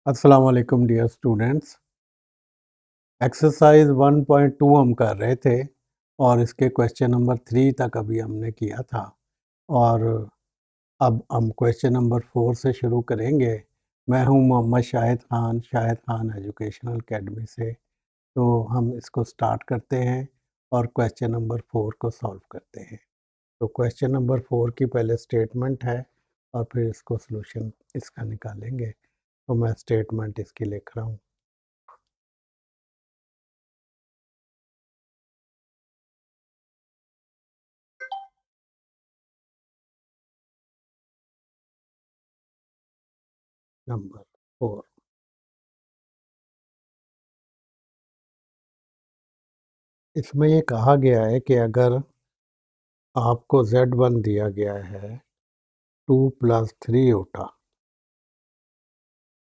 अस्सलाम वालेकुम dear students. Exercise 1.2 हम कर रहे थे और इसके क्वेश्चन नंबर 3 तक अभी हमने किया था और अब हम क्वेश्चन नंबर 4 से शुरू करेंगे। मैं हूं मोहम्मद शाहिद खान एजुकेशनल अकेडमी से। तो हम इसको स्टार्ट करते हैं और क्वेश्चन नंबर 4 को सॉल्व करते हैं। तो क्वेश्चन नंबर 4 की पहले स्टेटमेंट है और फिर इसको सॉल्यूशन इसका निकालेंगे। तो मैं स्टेटमेंट इसकी लिख रहा हूँ। नंबर 4, इसमें ये कहा गया है कि अगर आपको Z1 दिया गया है 2 + 3 ओटा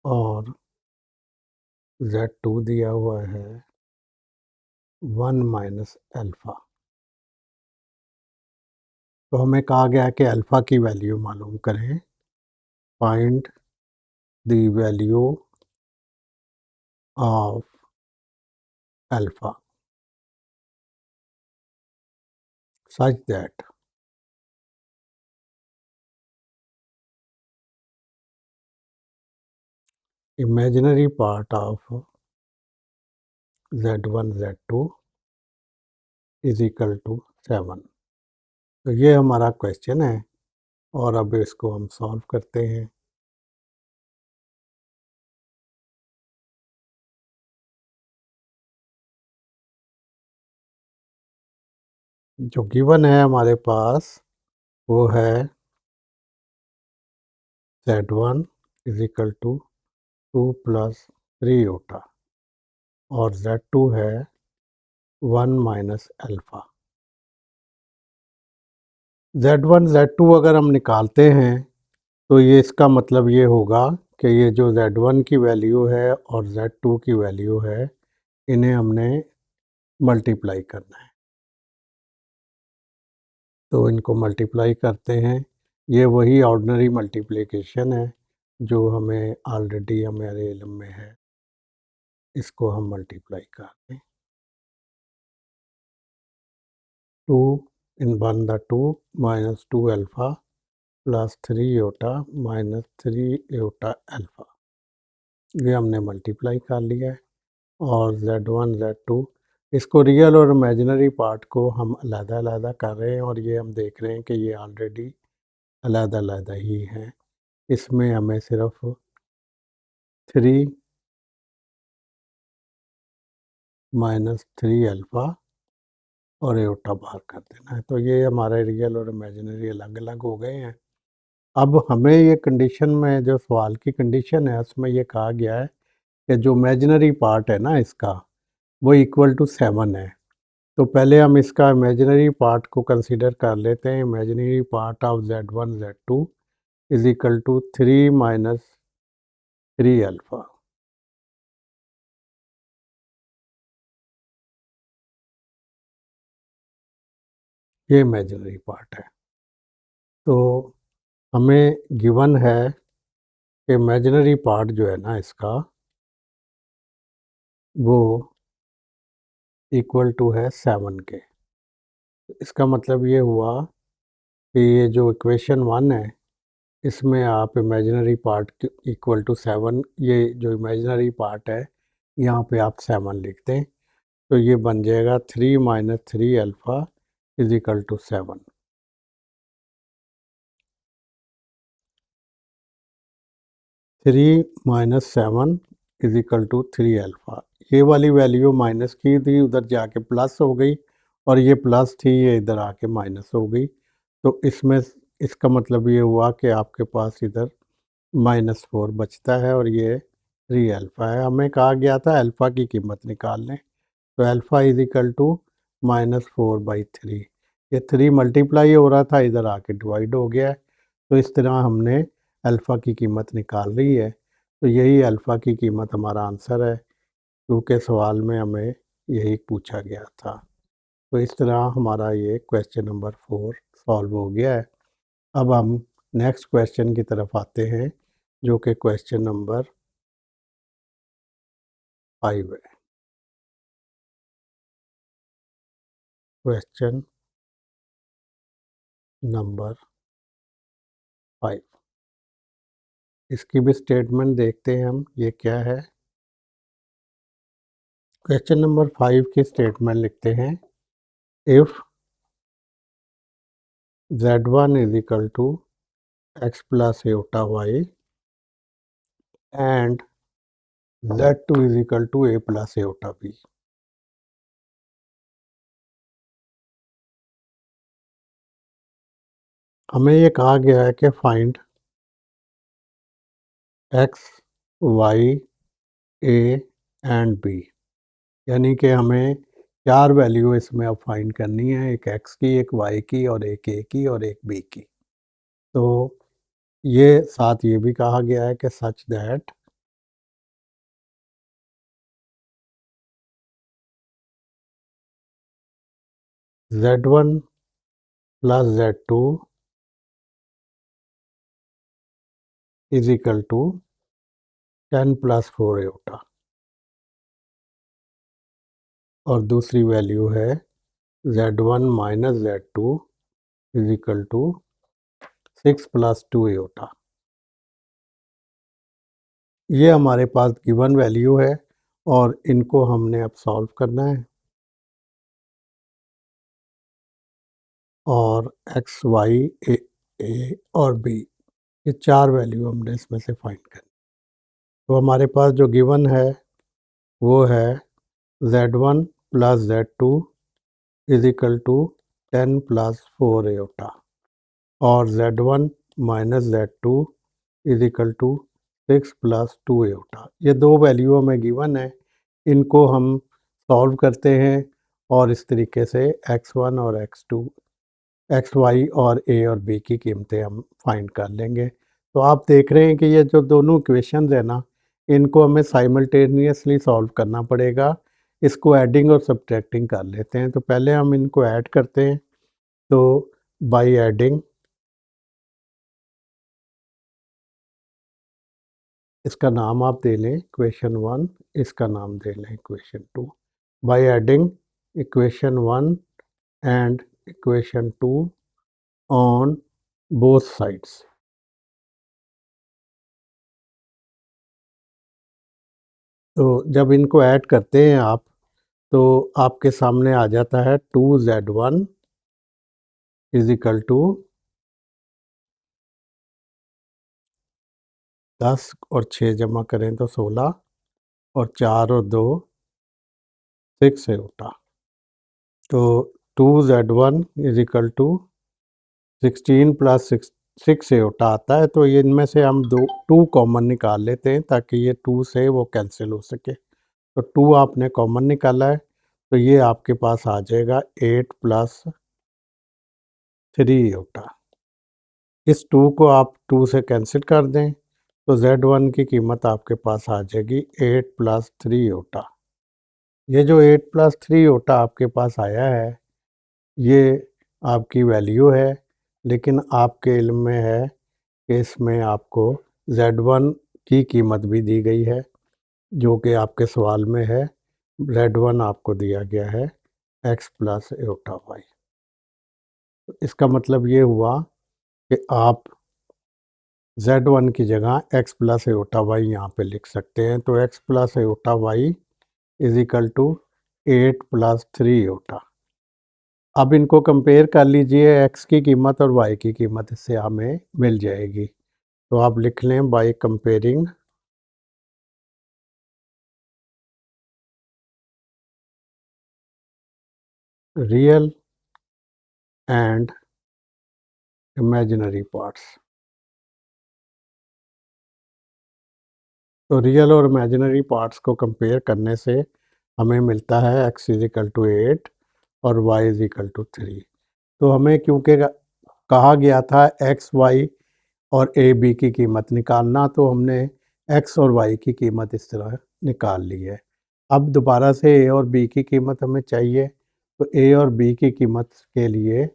और Z2 दिया हुआ है 1 - अल्फ़ा, तो हमें कहा गया है कि अल्फ़ा की वैल्यू मालूम करें। Find the value of alpha such that imaginary part of Z1 Z2 is equal to 7। तो ये हमारा क्वेश्चन है और अब इसको हम सॉल्व करते हैं। जो गिवन है हमारे पास वो है Z1 इज इक्वल टू 2 + 3 ओटा और Z2 है 1 - अल्फ़ा। Z1 Z2 अगर हम निकालते हैं तो ये इसका मतलब ये होगा कि ये जो Z1 की वैल्यू है और Z2 की वैल्यू है, इन्हें हमने मल्टीप्लाई करना है। तो इनको मल्टीप्लाई करते हैं। ये वही ऑर्डिनरी मल्टीप्लिकेशन है जो हमें ऑलरेडी हमारे इल्म में है। इसको हम मल्टीप्लाई करते हैं। 2 in 1 the 2 minus 2 alpha plus 3 iota minus 3 iota alpha, ये हमने मल्टीप्लाई कर लिया है। और Z1 Z2 इसको रियल और इमेजिनरी पार्ट को हम अलग-अलग कर रहे हैं और ये हम देख रहे हैं कि ये ऑलरेडी अलग-अलग ही हैं। इसमें हमें सिर्फ 3 माइनस 3 अल्फ़ा और एओटा बाहर कर देना है। तो ये हमारे रियल और इमेजिनरी अलग-अलग हो गए हैं। अब हमें ये कंडीशन में जो सवाल की कंडीशन है उसमें ये कहा गया है कि जो इमेजिनरी पार्ट है ना इसका, वो इक्वल टू 7 है। तो पहले हम इसका इमेजिनरी पार्ट को कंसीडर कर लेते हैं। Imaginary part of Z1 Z2 is equal to 3 minus 3 alpha. ये इमेजिनरी पार्ट है। तो हमें गिवन है कि इमेजिनरी पार्ट जो है ना इसका, वो इक्वल टू है 7 के। इसका मतलब ये हुआ कि ये जो इक्वेशन 1 है, इसमें आप इमेजिनरी पार्ट इक्वल टू 7, ये जो इमेजिनरी पार्ट है यहाँ पे आप 7 लिख दें। तो ये बन जाएगा 3 minus 3 alpha is equal to 7। 3 minus 7 is equal to 3 alpha. ये वाली वैल्यू माइनस की थी, उधर जाके प्लस हो गई और ये प्लस थी, ये इधर आके माइनस हो गई। तो इसमें इसका मतलब ये हुआ कि आपके पास इधर -4 बचता है और ये 3 अल्फ़ा है। हमें कहा गया था अल्फ़ा की कीमत निकाल लें। तो अल्फ़ा इज इक्वल टू -4/3। ये 3 मल्टीप्लाई हो रहा था, इधर आके डिवाइड हो गया है। तो इस तरह हमने अल्फ़ा की कीमत निकाल ली है। तो यही अल्फ़ा की कीमत हमारा आंसर है, क्योंकि सवाल में हमें यही पूछा गया था। तो इस तरह हमारा ये क्वेश्चन नंबर 4 सॉल्व हो गया है। अब हम नेक्स्ट क्वेश्चन की तरफ आते हैं, जो कि क्वेश्चन नंबर 5 है। क्वेश्चन नंबर 5, इसकी भी स्टेटमेंट देखते हैं हम, ये क्या है। क्वेश्चन नंबर 5 की स्टेटमेंट लिखते हैं, if z1 is equal to x plus iota y and z2 is equal to a plus iota b। हमें ये कहा गया है कि find x, y, a and b, यानी कि हमें 4 वैल्यू इसमें अब फाइंड करनी है, एक x की, एक y की और एक a की और एक b की। तो ये साथ ये भी कहा गया है कि such that z1 plus z2 is equal to 10 plus 4 iota, और दूसरी वैल्यू है z1 minus z2 is equal to 6 plus 2 iota. ये हमारे पास गिवन वैल्यू है और इनको हमने अब सॉल्व करना है, और x, y, a और b, ये 4 वैल्यू हमने इसमें से फाइंड करनी। तो हमारे पास जो गिवन है वो है z1 plus z2 is equal to 10 plus 4 iota, और z1 minus z2 is equal to 6 plus 2 iota. ये दो वैल्यू हमें गिवन है, इनको हम सॉल्व करते हैं और इस तरीके से x1 और x2, एक्स वाई और ए और बी की कीमतें हम फाइंड कर लेंगे। तो आप देख रहे हैं कि ये जो दोनों इक्वेशंस है ना, इनको हमें साइमल्टेनियसली सॉल्व करना पड़ेगा। इसको एडिंग और सब्ट्रैक्टिंग कर लेते हैं। तो पहले हम इनको ऐड करते हैं। तो बाय एडिंग, इसका नाम आप दे लें इक्वेशन 1, इसका नाम दे लें equation 2। By adding equation 1 and equation 2 on both sides. तो जब इनको ऐड करते हैं आप, तो आपके सामने आ जाता है 2z1 इज इक्वल टू 10 और 6 जमा करें तो 16, और 4 और 2 6 है उठा। तो 2z1 is equal to 16 plus 6 है उठा आता है। तो ये इनमें से हम 2 कॉमन निकाल लेते हैं ताकि ये 2 से वो कैंसिल हो सके। तो 2 आपने कॉमन निकाला है, तो ये आपके पास आ जाएगा 8 प्लस 3 होता। इस 2 को आप 2 से कैंसिल कर दें, तो z1 की कीमत आपके पास आ जाएगी 8 प्लस 3 होता। ये जो 8 प्लस 3 होता आपके पास आया है, ये आपकी वैल्यू है, लेकिन आपके इल्म में है कि इसमें आपको z1 की कीमत भी दी गई है, जो कि आपके सवाल में है। z1 आपको दिया गया है x प्लस एटा वाई। इसका मतलब ये हुआ कि आप z1 की जगह x प्लस एटा वाई यहाँ पे लिख सकते हैं। तो x plus iota y is equal to 8 plus 3 iota. अब इनको कंपेयर कर लीजिए, x की कीमत और y की कीमत इससे हमें मिल जाएगी। तो आप लिख लें by comparing real and imaginary parts. तो रियल और इमेजिनरी पार्ट्स को कंपेयर करने से हमें मिलता है x इज इक्वल टू 8 और y इज इक्वल टू 3। तो हमें क्योंकि कहा गया था x, y और a, b की कीमत निकालना, तो हमने x और y की कीमत इस तरह निकाल ली है। अब दोबारा से a और b की कीमत हमें चाहिए। तो a और b की कीमत के लिए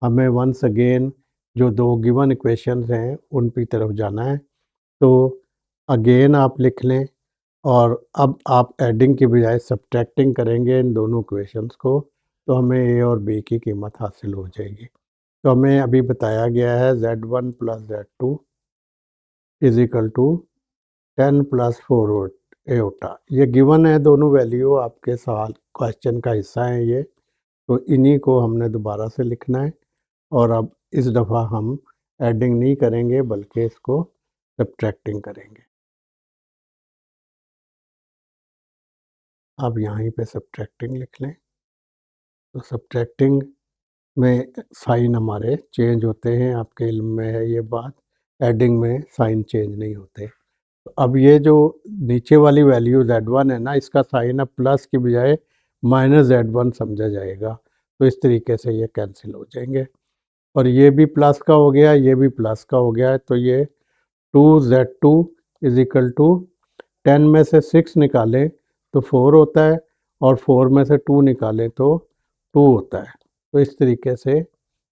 हमें वंस अगेन जो दो गिवन इक्वेशंस हैं उन की तरफ जाना है। तो अगेन आप लिख लें और अब आप एडिंग की बजाय सब्ट्रैक्टिंग करेंगे इन दोनों इक्वेशंस को, तो हमें ए और बी की कीमत हासिल हो जाएगी। तो हमें अभी बताया गया है Z1 + Z2 = 10 + 4 एओटा। ये गिवन है, दोनों वैल्यू आपके सवाल क्वेश्चन का हिस्सा है ये, तो इन्हीं को हमने दोबारा से लिखना है। और अब इस दफ़ा हम एडिंग नहीं करेंगे बल्कि इसको सब्ट्रैक्टिंग करेंगे। अब यहीं पे सब्ट्रैक्टिंग लिख लें। तो सब्ट्रैक्टिंग में साइन हमारे चेंज होते हैं, आपके इल्म में है ये बात। एडिंग में साइन चेंज नहीं होते। तो अब ये जो नीचे वाली वैल्यू Z1 है ना, इसका साइन अब प्लस की बजाय -Z1 समझा जाएगा। तो इस तरीके से ये कैंसिल हो जाएंगे और ये भी प्लस का हो गया, ये भी प्लस का हो गया है। तो ये 2Z2 = 10 में से 6 निकालें तो 4 होता है और 4 में से 2 निकालें तो 2 होता है। तो इस तरीके से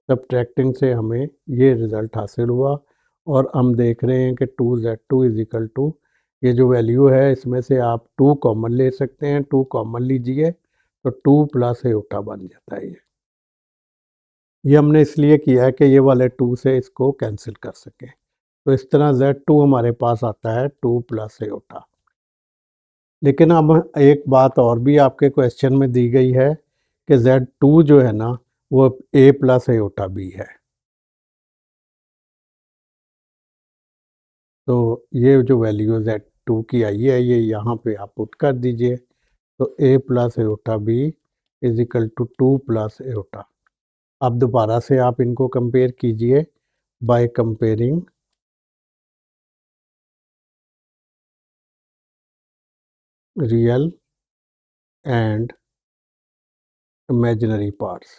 सब्ट्रैक्टिंग से हमें ये रिज़ल्ट हासिल हुआ और हम देख रहे हैं कि 2Z2 = ये जो वैल्यू है इसमें से आप 2 कॉमन ले सकते हैं। 2 कॉमन लीजिए तो 2 + एओटा बन जाता है ये हमने इसलिए किया है कि ये वाले 2 से इसको कैंसिल कर सकें। तो इस तरह Z2 हमारे पास आता है 2 + एओटा। लेकिन अब एक बात और भी आपके क्वेश्चन में दी गई है कि Z2 जो है ना, वो A + एओटा B है। तो ये जो वैल्यू Z2 की आई है ये यहाँ पे आप पुट कर दीजिए। तो A + एओटा B = 2 + एओटा। अब दोबारा से आप इनको कंपेयर कीजिए by comparing real and imaginary parts.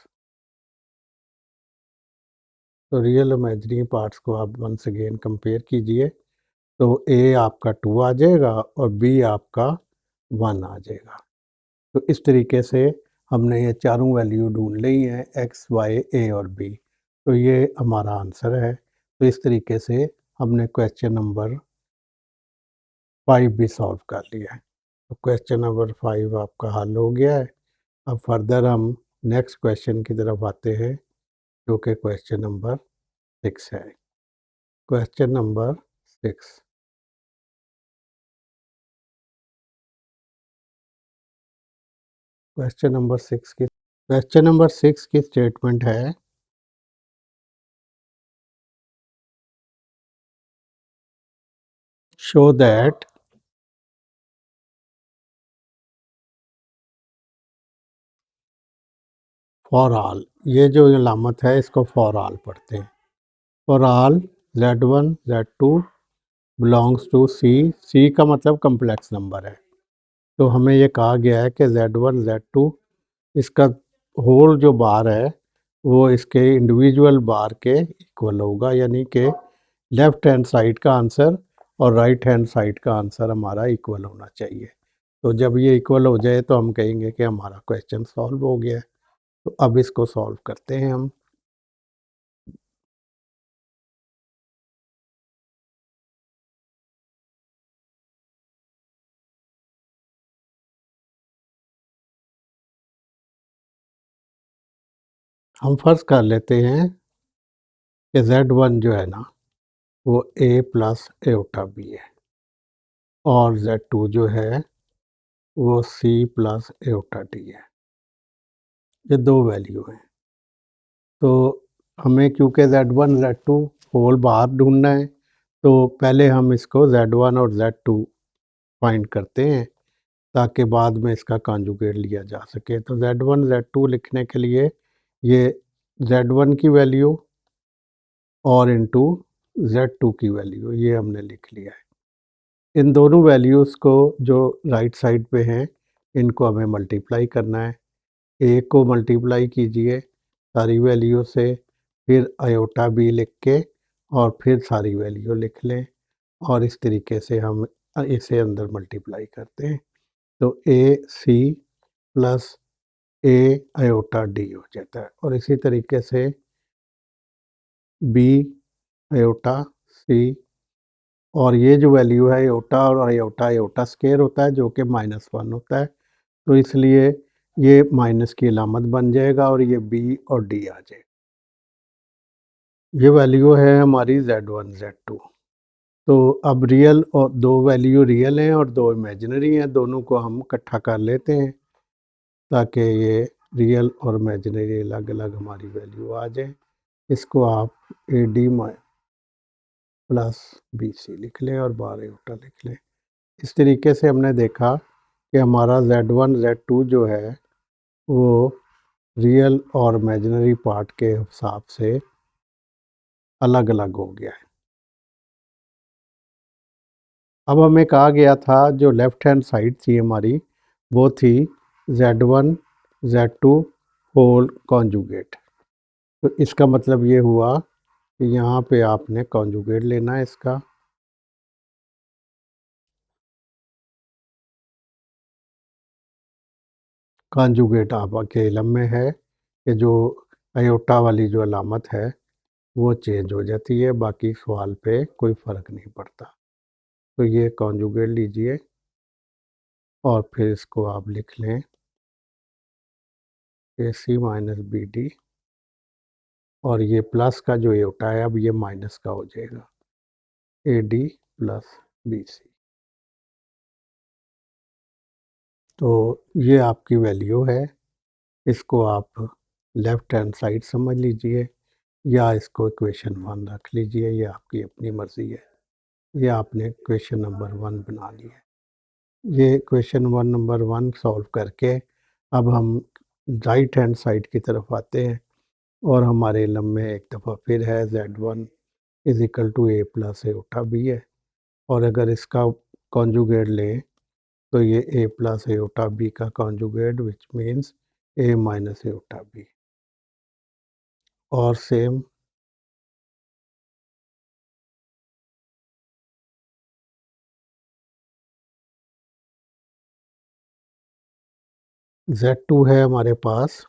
तो रियल इमेजिनरी पार्ट्स को आप वंस अगेन कंपेयर कीजिए। तो ए आपका 2 आ जाएगा और बी आपका 1 आ जाएगा। तो इस तरीके से हमने ये चारों वैल्यू ढूंढ ली हैं, एक्स, वाई, ए और बी। तो ये हमारा आंसर है। तो इस तरीके से हमने क्वेश्चन नंबर 5 भी सॉल्व कर लिया है। तो क्वेश्चन नंबर 5 आपका हल हो गया है। अब फर्दर हम नेक्स्ट क्वेश्चन की तरफ आते हैं जो कि क्वेश्चन नंबर 6 है। Question number 6। क्वेश्चन नंबर 6 की स्टेटमेंट है, शो दैट फॉर ऑल। ये जो अलामत है इसको फॉर ऑल पढ़ते हैं। For all Z1 Z2 belongs to C. C का मतलब कम्प्लेक्स नंबर है। तो हमें ये कहा गया है कि Z1 Z2 इसका होल जो बार है वो इसके इंडिविजुअल बार के इक्वल होगा, यानी कि लेफ्ट हैंड साइड का आंसर और राइट हैंड साइड का आंसर हमारा इक्वल होना चाहिए। तो जब ये इक्वल हो जाए तो हम कहेंगे कि हमारा क्वेश्चन सॉल्व हो गया है। तो अब इसको सॉल्व करते हैं हम। फर्स्ट कर लेते हैं कि Z1 जो है ना वो A + एओटा B है और Z2 जो है वो C + एओटा D है। ये दो वैल्यू हैं। तो हमें क्योंकि Z1 Z2 होल बाहर ढूंढना है तो पहले हम इसको Z1 और Z2 फाइंड करते हैं ताकि बाद में इसका कॉन्जुगेट लिया जा सके। तो Z1 Z2 लिखने के लिए ये Z1 की वैल्यू और इनटू Z2 की वैल्यू ये हमने लिख लिया है। इन दोनों वैल्यूज़ को जो राइट साइड पे हैं इनको हमें मल्टीप्लाई करना है। ए को मल्टीप्लाई कीजिए सारी वैल्यू से, फिर आयोटा बी लिख के और फिर सारी वैल्यू लिख लें और इस तरीके से हम इसे अंदर मल्टीप्लाई करते हैं। तो ए सी प्लस ए आयोटा डी हो जाता है और इसी तरीके से बी आयोटा सी और ये जो वैल्यू है आयोटा और आयोटा स्क्वायर होता है जो कि -1 होता है, तो इसलिए ये माइनस की अलामत बन जाएगा और ये बी और डी आ जाएगा। ये वैल्यू है हमारी Z1 Z2। तो अब रियल और दो वैल्यू रियल हैं और दो इमेजिनरी हैं, दोनों को हम इकट्ठा कर लेते हैं ताकि ये रियल और इमेजिनरी अलग अलग हमारी वैल्यू आ जाए। इसको आप a d plus b c लिख लें और बार आयोटा लिख लें। इस तरीके से हमने देखा कि हमारा Z1 Z2 जो है वो रियल और इमेजिनरी पार्ट के हिसाब से अलग अलग हो गया है। अब हमें कहा गया था जो लेफ़्ट हैंड साइड थी हमारी वो थी Z1 Z2 होल कॉन्जुगेट। तो इसका मतलब ये हुआ कि यहाँ पे आपने कॉन्जुगेट लेना है इसका। कॉन्जुगेट आपके इल्म में है कि जो आयोटा वाली जो अलामत है वो चेंज हो जाती है, बाकी सवाल पे कोई फ़र्क नहीं पड़ता। तो ये कॉन्जुगेट लीजिए और फिर इसको आप लिख लें AC माइनस BD और ये प्लस का जो आयोटा है अब ये माइनस का हो जाएगा AD प्लस BC। तो ये आपकी वैल्यू है, इसको आप लेफ़्ट हैंड साइड समझ लीजिए या इसको इक्वेशन 1 रख लीजिए, ये आपकी अपनी मर्ज़ी है। ये आपने क्वेश्चन नंबर 1 बना लिया है। ये क्वेश्चन नंबर 1 सॉल्व करके अब हम राइट हैंड साइड की तरफ आते हैं और हमारे इल्म में एक दफ़ा फिर है Z1 is equal to A plus iota B है और अगर इसका कॉन्जुगेट लें तो ये A प्लस आयोटा B का conjugate which means A minus iota B और सेम Z2 है हमारे पास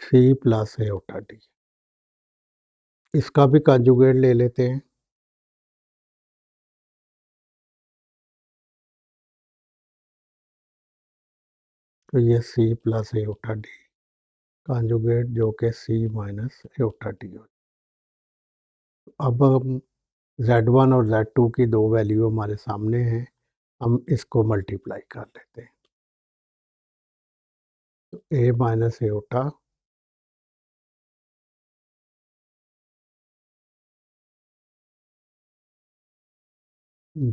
C प्लस आयोटा D। इसका भी कॉन्जुगेट ले लेते हैं। तो ये C plus iota D conjugate जो कि C माइनस आयोटा D हो। अब हम Z1 और Z2 की दो वैल्यू हमारे सामने हैं, हम इसको मल्टीप्लाई कर लेते हैं। तो A माइनस आयोटा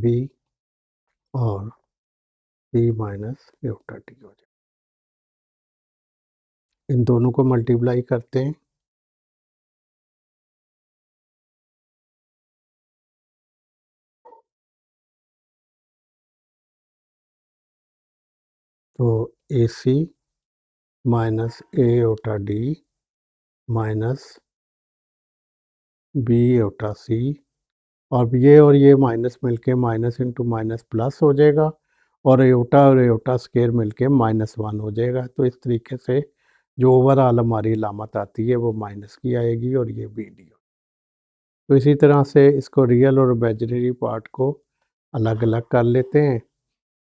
B और C माइनस आयोटा D हो जाए। इन दोनों को मल्टीप्लाई करते हैं। तो AC minus A iota D minus B iota C और ये माइनस मिलके माइनस इंटू माइनस प्लस हो जाएगा और आयोटा स्क्वायर मिलके -1 हो जाएगा। तो इस तरीके से जो ओवरऑल हमारी अलामत आती है वो माइनस की आएगी और ये BD। तो इसी तरह से इसको रियल और इमेजिनरी पार्ट को अलग अलग कर लेते हैं।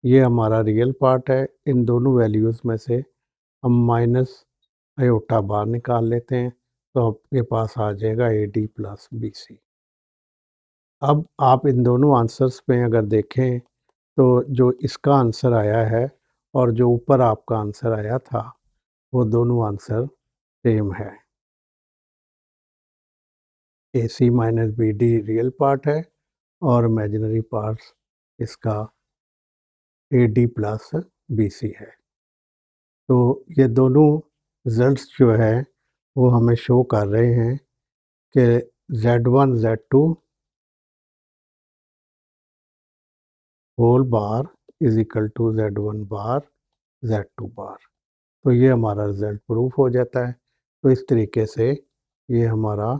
ये हमारा रियल पार्ट है, इन दोनों वैल्यूज़ में से हम माइनस आयोटा बाहर निकाल लेते हैं तो आपके पास आ जाएगा AD प्लस BC। अब आप इन दोनों आंसर्स में अगर देखें तो जो इसका आंसर आया है और जो ऊपर आपका आंसर आया था वो दोनों आंसर सेम है। AC minus BD real part है और इमेजिनरी पार्ट्स इसका AD प्लस BC है। तो ये दोनों रिजल्ट्स जो है वो हमें शो कर रहे हैं कि Z1 Z2 whole bar is equal to Z1 bar Z2 bar. तो ये हमारा रिज़ल्ट प्रूफ हो जाता है। तो इस तरीके से ये हमारा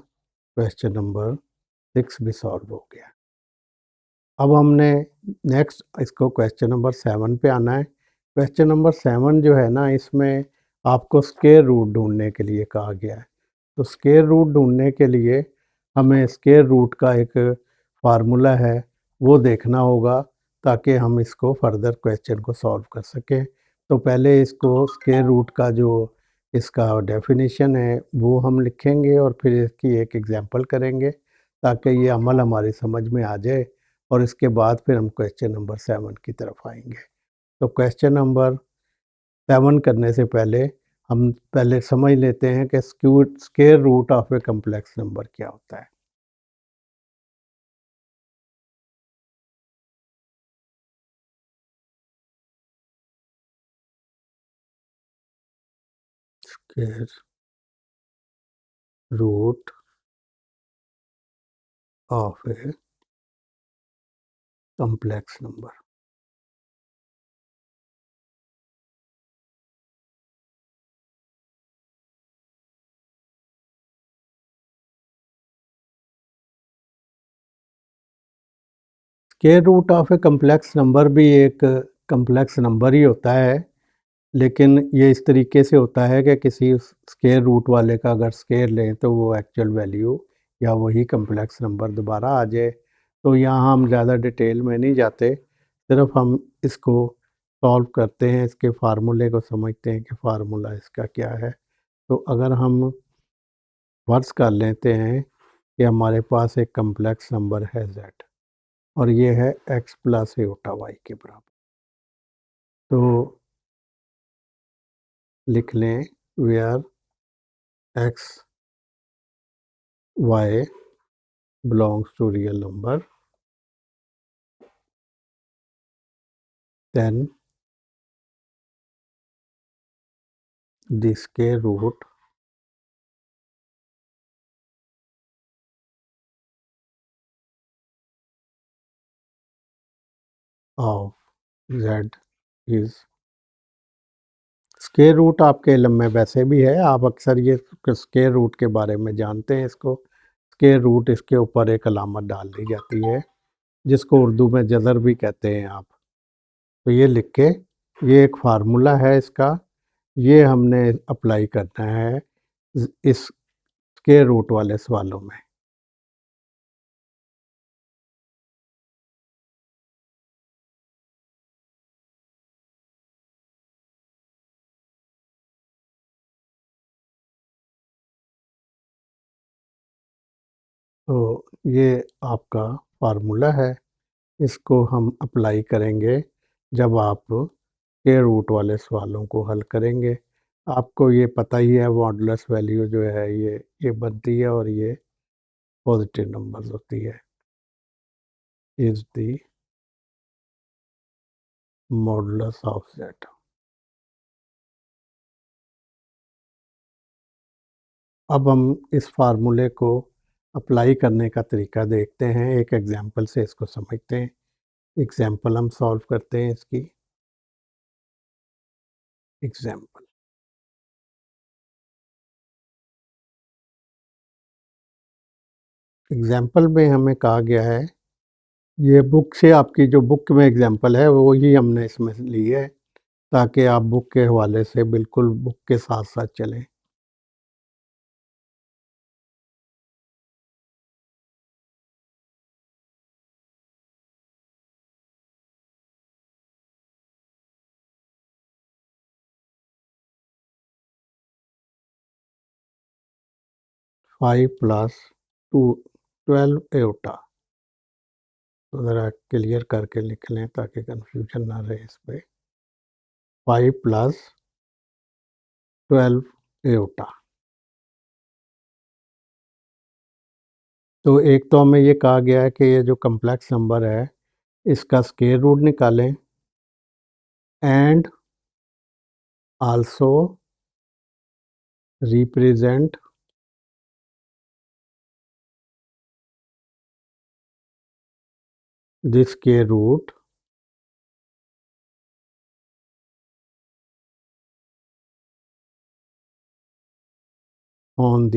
क्वेश्चन नंबर 6 भी सॉल्व हो गया। अब हमने नेक्स्ट इसको क्वेश्चन नंबर 7 पे आना है। क्वेश्चन नंबर 7 जो है ना इसमें आपको स्क्वायर रूट ढूँढने के लिए कहा गया है। तो स्क्वायर रूट ढूंढने के लिए हमें स्क्वायर रूट का एक फार्मूला है वो देखना होगा ताकि हम इसको फर्दर क्वेश्चन को सॉल्व कर सकें। तो पहले इसको स्क्वायर रूट का जो इसका डेफिनेशन है वो हम लिखेंगे और फिर इसकी एक एग्जांपल करेंगे ताकि ये अमल हमारी समझ में आ जाए और इसके बाद फिर हम क्वेश्चन नंबर 7 की तरफ आएंगे। तो क्वेश्चन नंबर 7 करने से पहले हम पहले समझ लेते हैं कि square root of a complex number क्या होता है। Square root of a complex number. Square root of a complex number भी एक कॉम्प्लेक्स नंबर ही होता है, लेकिन ये इस तरीके से होता है कि किसी स्क्वायर रूट वाले का अगर स्क्वायर लें तो वो एक्चुअल वैल्यू या वही कॉम्प्लेक्स नंबर दोबारा आ जाए। तो यहाँ हम ज़्यादा डिटेल में नहीं जाते, सिर्फ हम इसको सॉल्व करते हैं, इसके फार्मूले को समझते हैं कि फार्मूला इसका क्या है। तो अगर हम फर्ज कर लेते हैं कि हमारे पास एक कॉम्प्लेक्स नंबर है z और ये है x प्लस एटा y के बराबर। तो लिख लें where x y belongs to real number, then the square root of z is square root आपके इल्म में वैसे भी है, आप अक्सर ये स्क्वायर रूट के बारे में जानते हैं। इसको स्क्वायर रूट इसके ऊपर एक अलामत डाल दी जाती है जिसको उर्दू में जज़र भी कहते हैं आप। तो ये लिख के ये एक फार्मूला है इसका, ये हमने अप्लाई करना है इस स्क्वायर रूट वाले सवालों में। तो ये आपका फार्मूला है, इसको हम अप्लाई करेंगे जब आप स्क्वायर रूट वाले सवालों को हल करेंगे। आपको ये पता ही है मॉडुलस वैल्यू जो है ये बनती है और ये पॉजिटिव नंबर्स होती है। Is the modulus of z। अब हम इस फार्मूले को अप्लाई करने का तरीका देखते हैं, एक एग्जांपल से इसको समझते हैं। एग्जांपल हम सॉल्व करते हैं इसकी। एग्जांपल एग्जांपल में हमें कहा गया है, ये बुक से आपकी जो बुक में एग्जांपल है वो ही हमने इसमें ली है ताकि आप बुक के हवाले से बिल्कुल बुक के साथ-साथ चलें। फाइव प्लस टू 12 एटा। तो ज़रा क्लियर करके लिख लें ताकि कन्फ्यूजन ना रहे इस पे। 5 प्लस 12 एटा। तो एक तो हमें ये कहा गया है कि ये जो कॉम्प्लेक्स नंबर है इसका स्क्वायर रूट निकालें and also represent the square root on the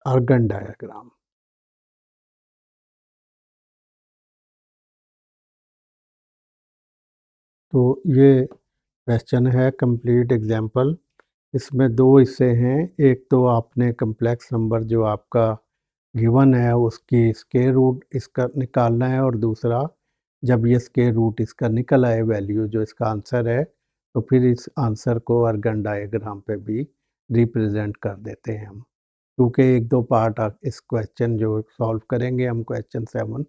Argand diagram. तो ये क्वेश्चन है कंप्लीट एग्जांपल इसमें 2 हिस्से हैं, एक तो आपने कम्प्लेक्स नंबर जो आपका गिवन है उसकी स्क्वायर रूट इसका निकालना है, और दूसरा जब ये स्क्वायर रूट इसका निकल आए वैल्यू जो इसका आंसर है, तो फिर इस आंसर को अर्गन डायग्राम पे भी रिप्रेजेंट कर देते हैं हम। क्योंकि 1-2 पार्ट इस क्वेश्चन जो सॉल्व करेंगे हम क्वेश्चन 7,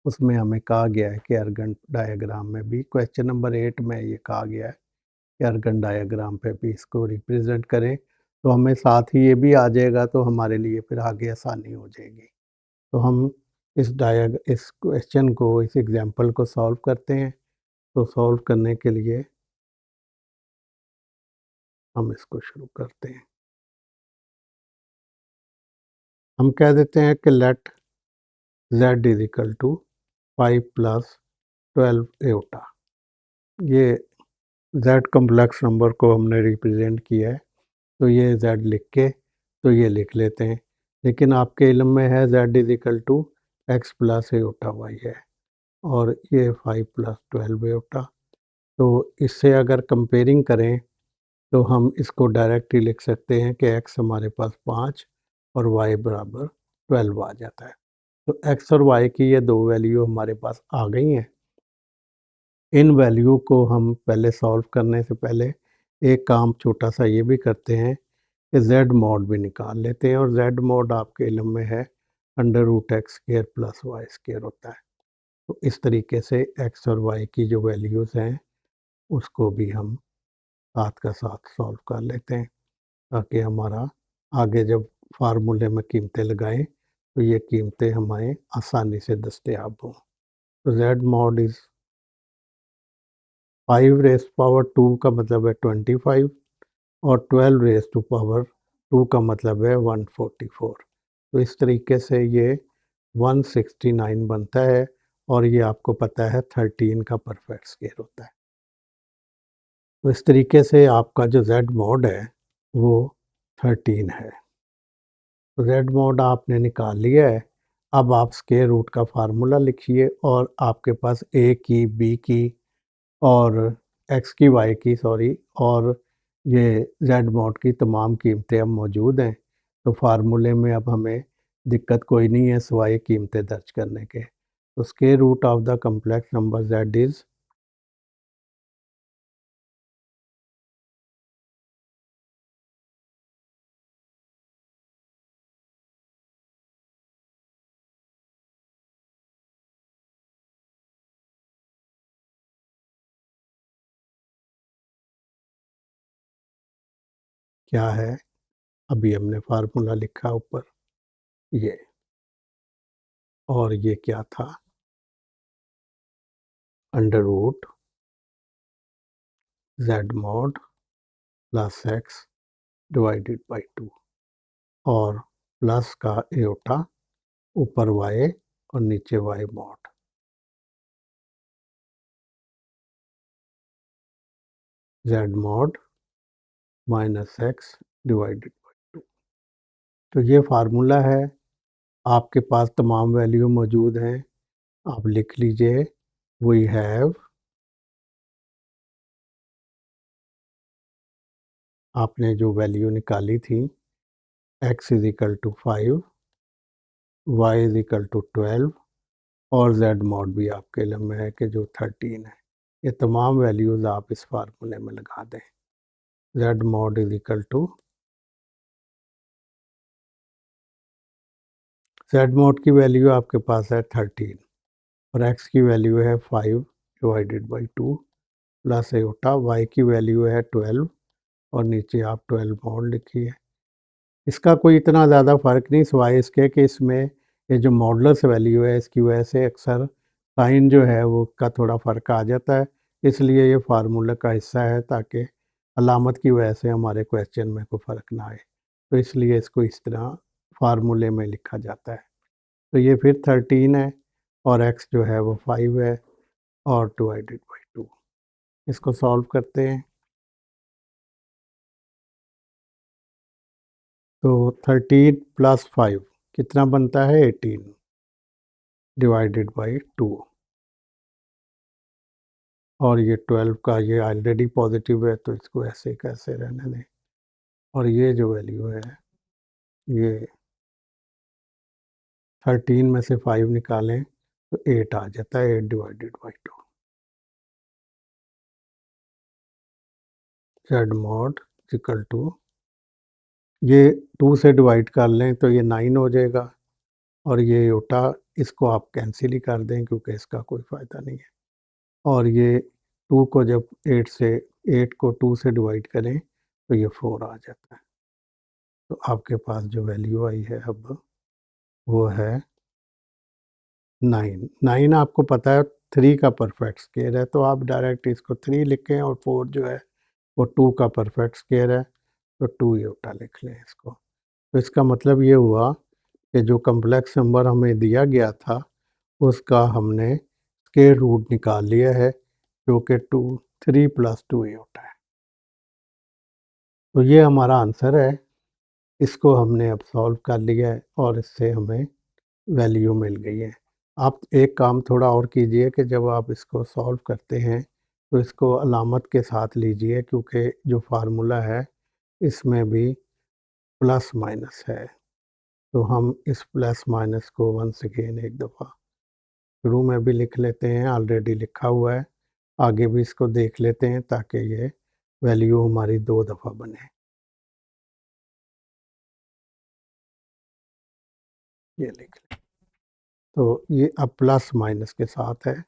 उसमें हमें कहा गया है कि अर्गन डायग्राम में भी, क्वेश्चन नंबर 8 में ये कहा गया है कि अर्गन डायग्राम पे भी इसको रिप्रेजेंट करें, तो हमें साथ ही ये भी आ जाएगा, तो हमारे लिए फिर आगे आसानी हो जाएगी। तो हम इस क्वेश्चन को, इस एग्जाम्पल को सॉल्व करते हैं। तो सॉल्व करने के लिए हम इसको शुरू करते हैं। हम कह देते हैं कि let z is equal to 5 plus 12 iota. ये z कम्प्लेक्स नंबर को हमने रिप्रेजेंट किया है, तो ये z लिख के तो ये लिख लेते हैं। लेकिन आपके इल्म में है z is equal to x plus iota y है, और ये 5 प्लस 12 एटा। तो इससे अगर कंपेयरिंग करें तो हम इसको डायरेक्ट ही लिख सकते हैं कि x हमारे पास 5 और y बराबर 12 आ जाता है। तो x और y की ये 2 वैल्यू हमारे पास आ गई हैं। इन वैल्यू को हम पहले सॉल्व करने से पहले एक काम छोटा सा ये भी करते हैं कि z मॉड भी निकाल लेते हैं, और z मॉड आपके इल्म में है under root x square plus y square होता है। तो इस तरीके से x और y की जो वैल्यूज़ हैं उसको भी हम साथ का साथ सॉल्व कर लेते हैं, ताकि हमारा आगे जब फार्मूले में कीमतें लगाएं तो ये कीमतें हमें आसानी से दस्तयाब हों। तो z mod is 5 rays power 2 का मतलब है 25, और 12 रेज़ टू पावर 2 का मतलब है 144। तो इस तरीके से ये 169 बनता है, और ये आपको पता है 13 का परफेक्ट स्क्वायर होता है। तो इस तरीके से आपका जो z मॉड है वो 13 है। तो z मॉड आपने निकाल लिया है। अब आप स्क्वायर रूट का फार्मूला लिखिए, और आपके पास a की, b की और x की, y की सॉरी, और ये z मॉड की तमाम कीमतें अब मौजूद हैं। तो फार्मूले में अब हमें दिक्कत कोई नहीं है सिवाय कीमतें दर्ज करने के। तो square root of the complex number z is क्या है, अभी हमने फार्मूला लिखा ऊपर ये, और ये क्या था, under root z mod plus x divided by 2, और प्लस का एओटा, ऊपर y और नीचे y mod. z mod minus x divided by 2। तो ये फार्मूला है, आपके पास तमाम वैल्यू मौजूद हैं। आप लिख लीजिए, वी हैव, आपने जो वैल्यू निकाली थी, x is equal to 5, y is equal to 12, और z मॉड भी आपके इल्म में है कि जो 13 है। ये तमाम वैल्यूज़ आप इस फार्मूले में लगा दें। z mod is equal to, z mod की वैल्यू आपके पास है 13, और x की वैल्यू है 5 divided by 2 plus iota, y की वैल्यू है 12, और नीचे आप 12 मॉड लिखिए। इसका कोई इतना ज़्यादा फ़र्क नहीं, सिवाय इसके कि इसमें ये जो मॉडुलस वैल्यू है इसकी वजह से अक्सर साइन जो है वो का थोड़ा फ़र्क आ जाता है, इसलिए ये फार्मूले का हिस्सा है, ताकि अलामत की वजह से हमारे क्वेश्चन में कोई फ़र्क ना आए। तो इसलिए इसको इस तरह फार्मूले में लिखा जाता है। तो ये फिर 13 है, और x जो है वो 5 है, और डिवाइडेड बाई 2। इसको सॉल्व करते हैं। तो 13 प्लस 5 कितना बनता है, 18 डिवाइडेड बाई 2, और ये 12 का ये ऑलरेडी पॉजिटिव है, तो इसको ऐसे कैसे रहने दें। और ये जो वैल्यू है ये 13 में से 5 निकालें तो 8 आ जाता है, 8 divided by 2। Z mod equal to, ये 2 से डिवाइड कर लें तो ये 9 हो जाएगा, और ये योटा इसको आप कैंसिल ही कर दें क्योंकि इसका कोई फ़ायदा नहीं है। और ये 2 को जब 8 को 2 से डिवाइड करें तो ये 4 आ जाता है। तो आपके पास जो वैल्यू आई है अब वो है 9। 9 आपको पता है 3 का परफेक्ट स्क्वायर है, तो आप डायरेक्ट इसको 3 लिखें, और 4 जो है वो 2 का परफेक्ट स्क्वायर है, तो 2 योटा लिख लें इसको। तो इसका मतलब ये हुआ कि जो कम्प्लेक्स नंबर हमें दिया गया था उसका हमने स्क्वायर रूट निकाल लिया है, जो कि 3 + 2 योटा है। तो ये हमारा आंसर है। इसको हमने अब सॉल्व कर लिया है और इससे हमें वैल्यू मिल गई है। आप एक काम थोड़ा और कीजिए कि जब आप इसको सॉल्व करते हैं तो इसको अलामत के साथ लीजिए, क्योंकि जो फार्मूला है इसमें भी प्लस माइनस है। तो हम इस प्लस माइनस को वंस अगेन एक दफ़ा शुरू में भी लिख लेते हैं, ऑलरेडी लिखा हुआ है। आगे भी इसको देख लेते हैं ताकि ये वैल्यू हमारी 2 दफ़ा बने। ये लिख लें। तो ये अब प्लस माइनस के साथ है,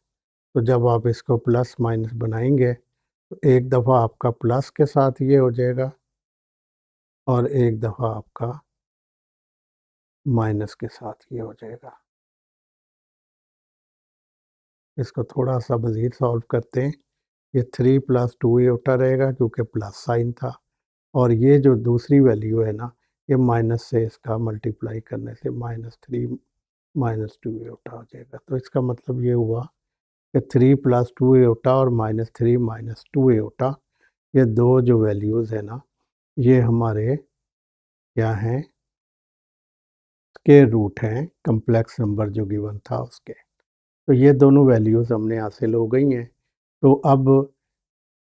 तो जब आप इसको प्लस माइनस बनाएंगे तो एक दफ़ा आपका प्लस के साथ ये हो जाएगा और एक दफ़ा आपका माइनस के साथ ये हो जाएगा। इसको थोड़ा सा मज़ीद सॉल्व करते हैं। ये 3 + 2 योटा रहेगा क्योंकि प्लस साइन था, और ये जो दूसरी वैल्यू है ना, ये माइनस से इसका मल्टीप्लाई करने से -3 -2 योटा हो जाएगा। तो इसका मतलब ये हुआ कि 3 + 2 योटा और -3 -2 योटा, ये दो जो वैल्यूज़ है ना, ये हमारे क्या हैं, स्क्वायर रूट हैं कम्प्लेक्स नंबर जो गिवन था उसके। तो ये दोनों वैल्यूज़ हमने हासिल हो गई हैं। तो अब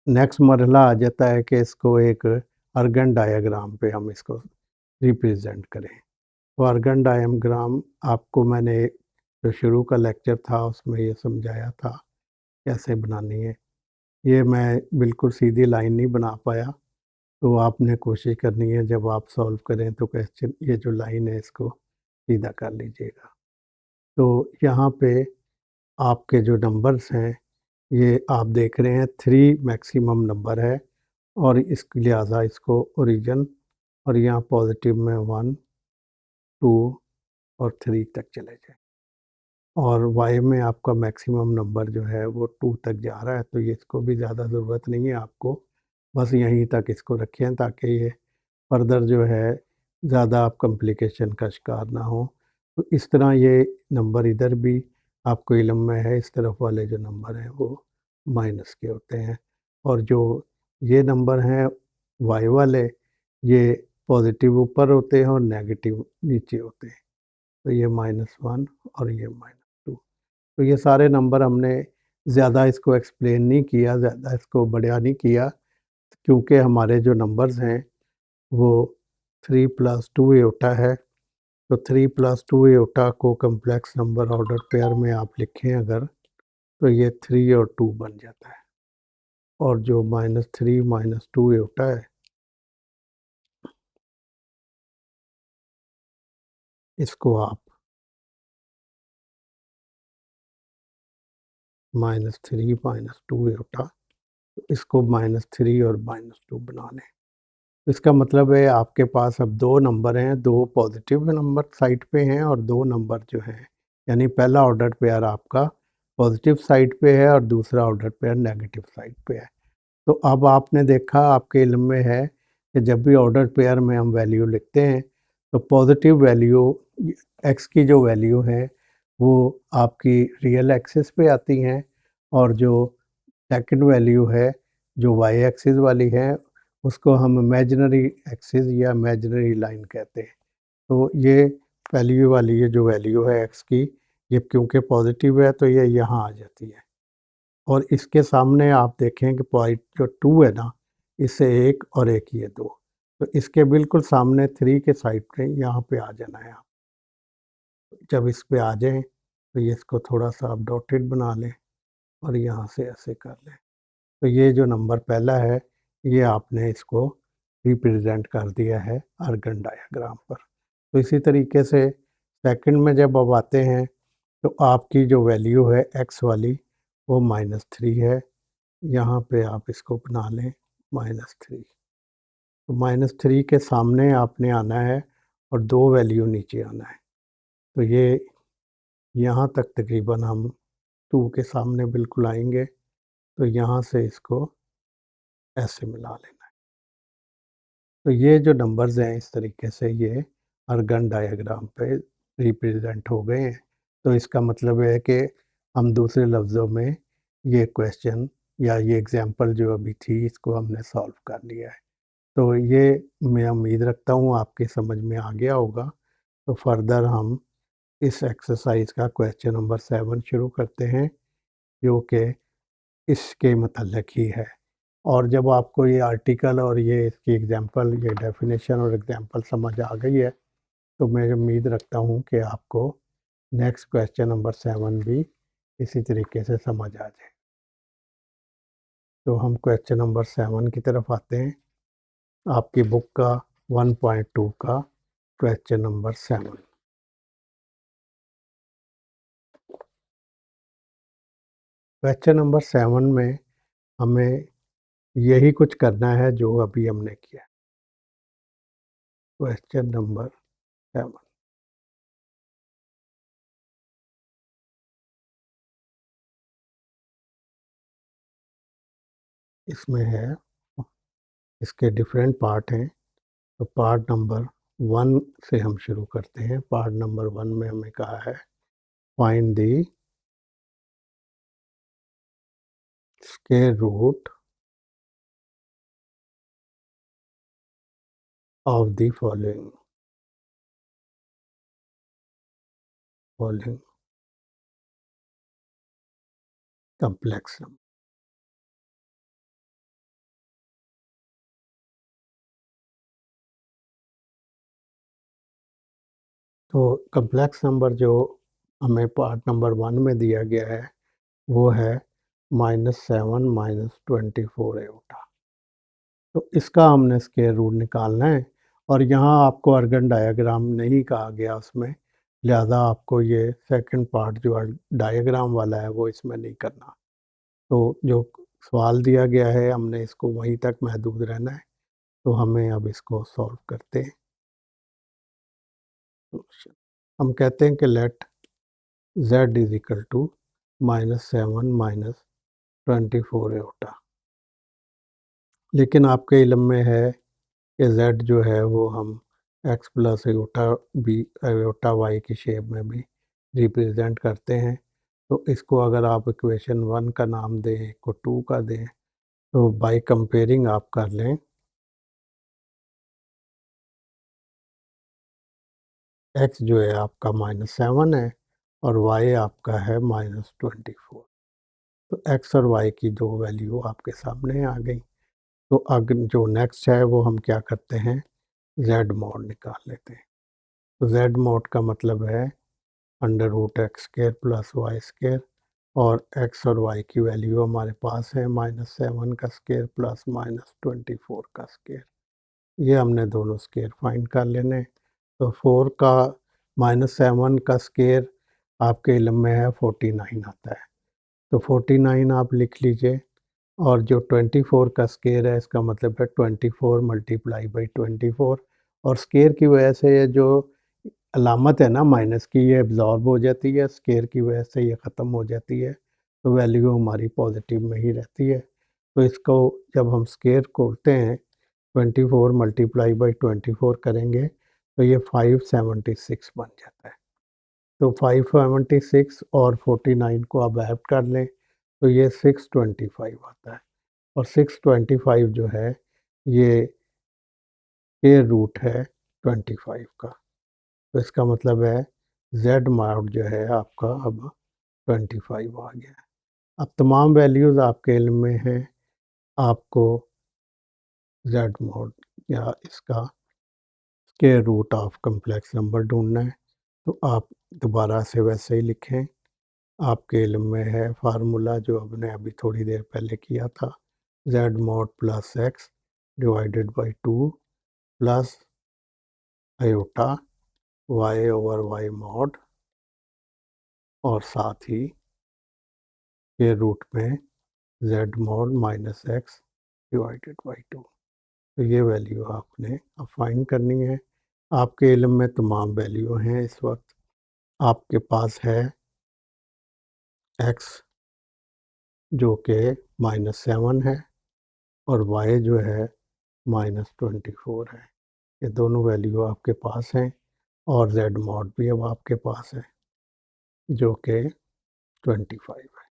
नेक्स्ट मरहला आ जाता है कि इसको एक अर्गन डायग्राम पे हम इसको रिप्रेजेंट करें। तो अर्गन डायग्राम आपको मैंने जो शुरू का लेक्चर था उसमें ये समझाया था कैसे बनानी है। ये मैं बिल्कुल सीधी लाइन नहीं बना पाया, तो आपने कोशिश करनी है जब आप सॉल्व करें तो क्वेश्चन ये जो लाइन है इसको सीधा कर लीजिएगा। तो यहाँ पे आपके जो नंबर्स हैं ये आप देख रहे हैं 3 मैक्सिमम नंबर है, और इसके लिहाजा इसको ओरिजिन और यहाँ पॉजिटिव में 1 2 और 3 तक चले जाएँ। और वाई में आपका मैक्सिमम नंबर जो है वो 2 तक जा रहा है, तो ये इसको भी ज़्यादा ज़रूरत नहीं है आपको, बस यहीं तक इसको रखें ताकि ये फर्दर जो है ज़्यादा आप कॉम्प्लिकेशन का शिकार ना हो। तो इस तरह ये नंबर इधर भी आपको इल्म में है, इस तरफ वाले जो नंबर हैं वो माइनस के होते हैं, और जो ये नंबर हैं वाई वाले, ये पॉजिटिव ऊपर होते हैं और नेगेटिव नीचे होते हैं। तो ये -1 और ये -2। तो ये सारे नंबर हमने ज़्यादा इसको एक्सप्लेन नहीं किया, ज़्यादा इसको बड़ा नहीं किया, क्योंकि हमारे जो नंबर्स हैं वो 3 + 2 योटा है। तो 3 + 2 योटा को कम्प्लेक्स नंबर ऑर्डर पेयर में आप लिखें अगर, तो ये 3 और 2 बन जाता है। और जो -3 -2 योटा है, इसको आप -3 -2 योटा, इसको -3 और -2 बना लें। इसका मतलब है आपके पास अब 2 नंबर हैं, 2 पॉजिटिव नंबर साइड पे हैं और 2 नंबर जो हैं, यानी पहला ऑर्डर पेयर आपका पॉजिटिव साइड पे है और दूसरा ऑर्डर पेयर नेगेटिव साइड पे है। तो अब आपने देखा, आपके इल्म में है कि जब भी ऑर्डर पेयर में हम वैल्यू लिखते हैं तो पॉजिटिव वैल्यू एक्स की जो वैल्यू है वो आपकी रियल एक्सिस पे आती हैं, और जो सेकंड वैल्यू है जो वाई एक्सिस वाली है उसको हम इमेजिनरी एक्सिस या इमेजिनरी लाइन कहते हैं। तो ये पहली वाली ये जो वैल्यू है एक्स की, ये क्योंकि पॉजिटिव है तो ये यहाँ आ जाती है, और इसके सामने आप देखें कि पॉइंट जो 2 है ना, इससे एक और एक ये 2, तो इसके बिल्कुल सामने 3 के साइड पे यहाँ पे आ जाना है आप। जब इस पे आ जाएँ, तो ये इसको थोड़ा-सा आप डॉटेड बना लें और यहाँ से ऐसे कर लें। तो ये जो नंबर पहला है, ये आपने इसको रिप्रेज़ेंट कर दिया है अर्गन डायग्राम पर। तो इसी तरीके से सेकंड में जब अब आते हैं, तो आपकी जो वैल्यू है x वाली, वो -3 है। यहाँ पे आप इसको बना लें -3। तो -3 के सामने आपने आना है और 2 वैल्यू नीचे आना है। तो ये यहाँ तक तकरीबन हम 2 के सामने बिल्कुल आएँगे, तो यहाँ से इसको ऐसे मिला लेना है। तो ये जो नंबर्स हैं इस तरीके से ये अर्गन डायग्राम पे रिप्रेजेंट हो गए हैं। तो इसका मतलब है कि हम दूसरे लफ्ज़ों में ये क्वेश्चन या ये एग्ज़ाम्पल जो अभी थी इसको हमने सॉल्व कर लिया है। तो ये मैं उम्मीद रखता हूँ आपके समझ में आ गया होगा। तो फर्दर हम इस एक्सरसाइज़ का क्वेश्चन नंबर 7 शुरू करते हैं, जो कि इसके मतलब ही है। और जब आपको ये आर्टिकल और ये इसकी एग्ज़ाम्पल, ये डेफ़िनेशन और एग्ज़ाम्पल समझ आ गई है, तो मैं उम्मीद रखता हूँ कि आपको नेक्स्ट क्वेश्चन नंबर 7 भी इसी तरीके से समझ आ जाए। तो हम क्वेश्चन नंबर 7 की तरफ आते हैं। आपकी बुक का 1.2 का क्वेश्चन नंबर 7। क्वेश्चन नंबर 7 में हमें यही कुछ करना है जो अभी हमने किया। क्वेश्चन नंबर 7 इसमें है, इसके डिफरेंट पार्ट हैं। तो पार्ट नंबर 1 से हम शुरू करते हैं। पार्ट नंबर 1 में हमें कहा है find the square root of the following complex number. तो कॉम्प्लेक्स नंबर जो हमें पार्ट नंबर 1 में दिया गया है, वो है -7 -24 एटा। तो इसका हमने स्क्वायर रूट निकालना है और यहाँ आपको अर्गन डायग्राम नहीं कहा गया उसमें, लिहाजा आपको ये सेकंड पार्ट जो डायग्राम वाला है वो इसमें नहीं करना। तो जो सवाल दिया गया है हमने इसको वहीं तक महदूद रहना है। तो हमें अब इसको सॉल्व करते हैं। हम कहते हैं कि let z is equal to -7 -24 एटा। लेकिन आपके इल्म में है कि z जो है वो हम x प्लस एटा बी एटा y की शेप में भी रिप्रेजेंट करते हैं। तो इसको अगर आप इक्वेशन 1 का नाम दें, एक को 2 का दें, तो बाय कंपेयरिंग आप कर लें x जो है आपका -7 है और y आपका है -24। तो x और y की दो वैल्यू आपके सामने आ गई। तो अब जो नेक्स्ट है वो हम क्या करते हैं, z मॉड निकाल लेते हैं। तो z मॉड का मतलब है √x² प्लस वाई स्क्वायर, और x और y की वैल्यू हमारे पास है -7 का स्क्वायर प्लस -24 का स्क्वायर। ये हमने दोनों स्क्वायर फाइंड कर लेने। तो 4 का -7 का स्क्वायर आपके इल्म में है 49 आता है। तो 49 आप लिख लीजिए, और जो 24 का स्क्वायर है इसका मतलब है 24 मल्टीप्लाई बाई 24, और स्क्वायर की वजह से ये जो अलामत है ना माइनस की, ये एब्जॉर्ब हो जाती है, स्क्वायर की वजह से ये ख़त्म हो जाती है। तो वैल्यू हमारी पॉजिटिव में ही रहती है। तो इसको जब हम स्क्वायर खोलते हैं 24 मल्टीप्लाई बाई 24 करेंगे तो ये 576 बन जाता है। तो 576 और 49 को आप ऐड कर लें तो ये 625 आता है। और 625 जो है ये स्क्वायर रूट है 25 का। तो इसका मतलब है z मॉड जो है आपका अब 25 आ गया है। अब तमाम वैल्यूज़ आपके इल्म में हैं, आपको z मॉड या इसका square root of complex number ढूंढना है तो आप दोबारा से वैसे ही लिखें। आपके इल्म में है फार्मूला जो हमने अभी थोड़ी देर पहले किया था, z mod plus x divided by 2 plus iota y over y mod और साथ ही के रूट में z mod minus x divided by 2। तो ये वैल्यू आपने अब फाइंड करनी है। आपके इल्म में तमाम वैल्यू हैं। इस वक्त आपके पास है x जो कि -7 है और y जो है -24 है। ये दोनों वैल्यू आपके पास हैं और z mod भी अब आपके पास है जो कि 25 है।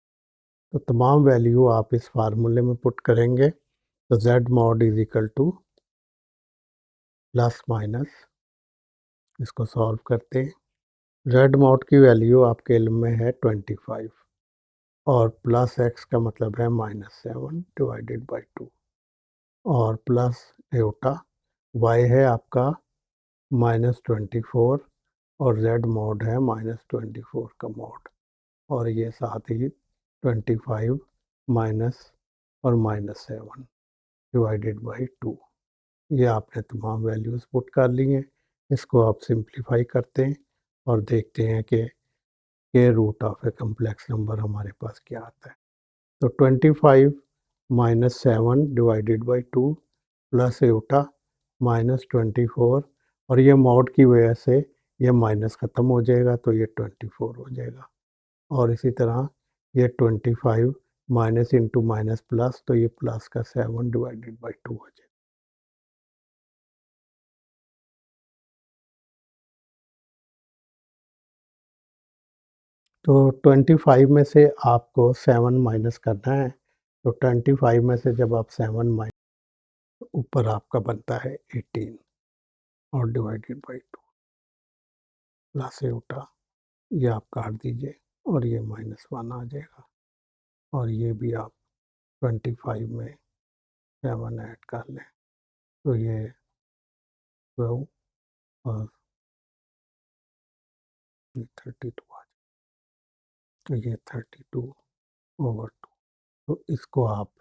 तो तमाम वैल्यू आप इस फार्मूले में पुट करेंगे तो z mod is equal two plus minus, इसको सॉल्व करते हैं। z mod की वैल्यू आपके इल्म में है 25 और प्लस x का मतलब है -7 डिवाइडेड बाई 2 और प्लस एटा y है आपका -24 और z mod है -24 का mod और ये साथ ही 25 माइनस और -7 डिवाइडेड बाई 2। ये आपने तमाम वैल्यूज़ पुट कर ली हैं। इसको आप सिंप्लीफाई करते हैं और देखते हैं कि root of a complex number हमारे पास क्या आता है। तो 25 minus 7 divided by 2 plus iota -24 और ये मॉड की वजह से ये माइनस ख़त्म हो जाएगा तो ये 24 हो जाएगा और इसी तरह ये 25 माइनस इंटू माइनस प्लस तो ये प्लस का 7 डिवाइडेड बाई 2 हो जाएगा। तो 25 में से आपको 7 माइनस करना है तो 25 में से जब आप 7 माइनस ऊपर आपका बनता है 18 और डिवाइडेड बाई 2 प्लस एटा ये आप काट दीजिए और ये -1 आ जाएगा और ये भी आप 25 में 7 ऐड कर लें तो ये 12 और ये 32 आ जाए तो ये 32 ओवर 2। तो इसको आप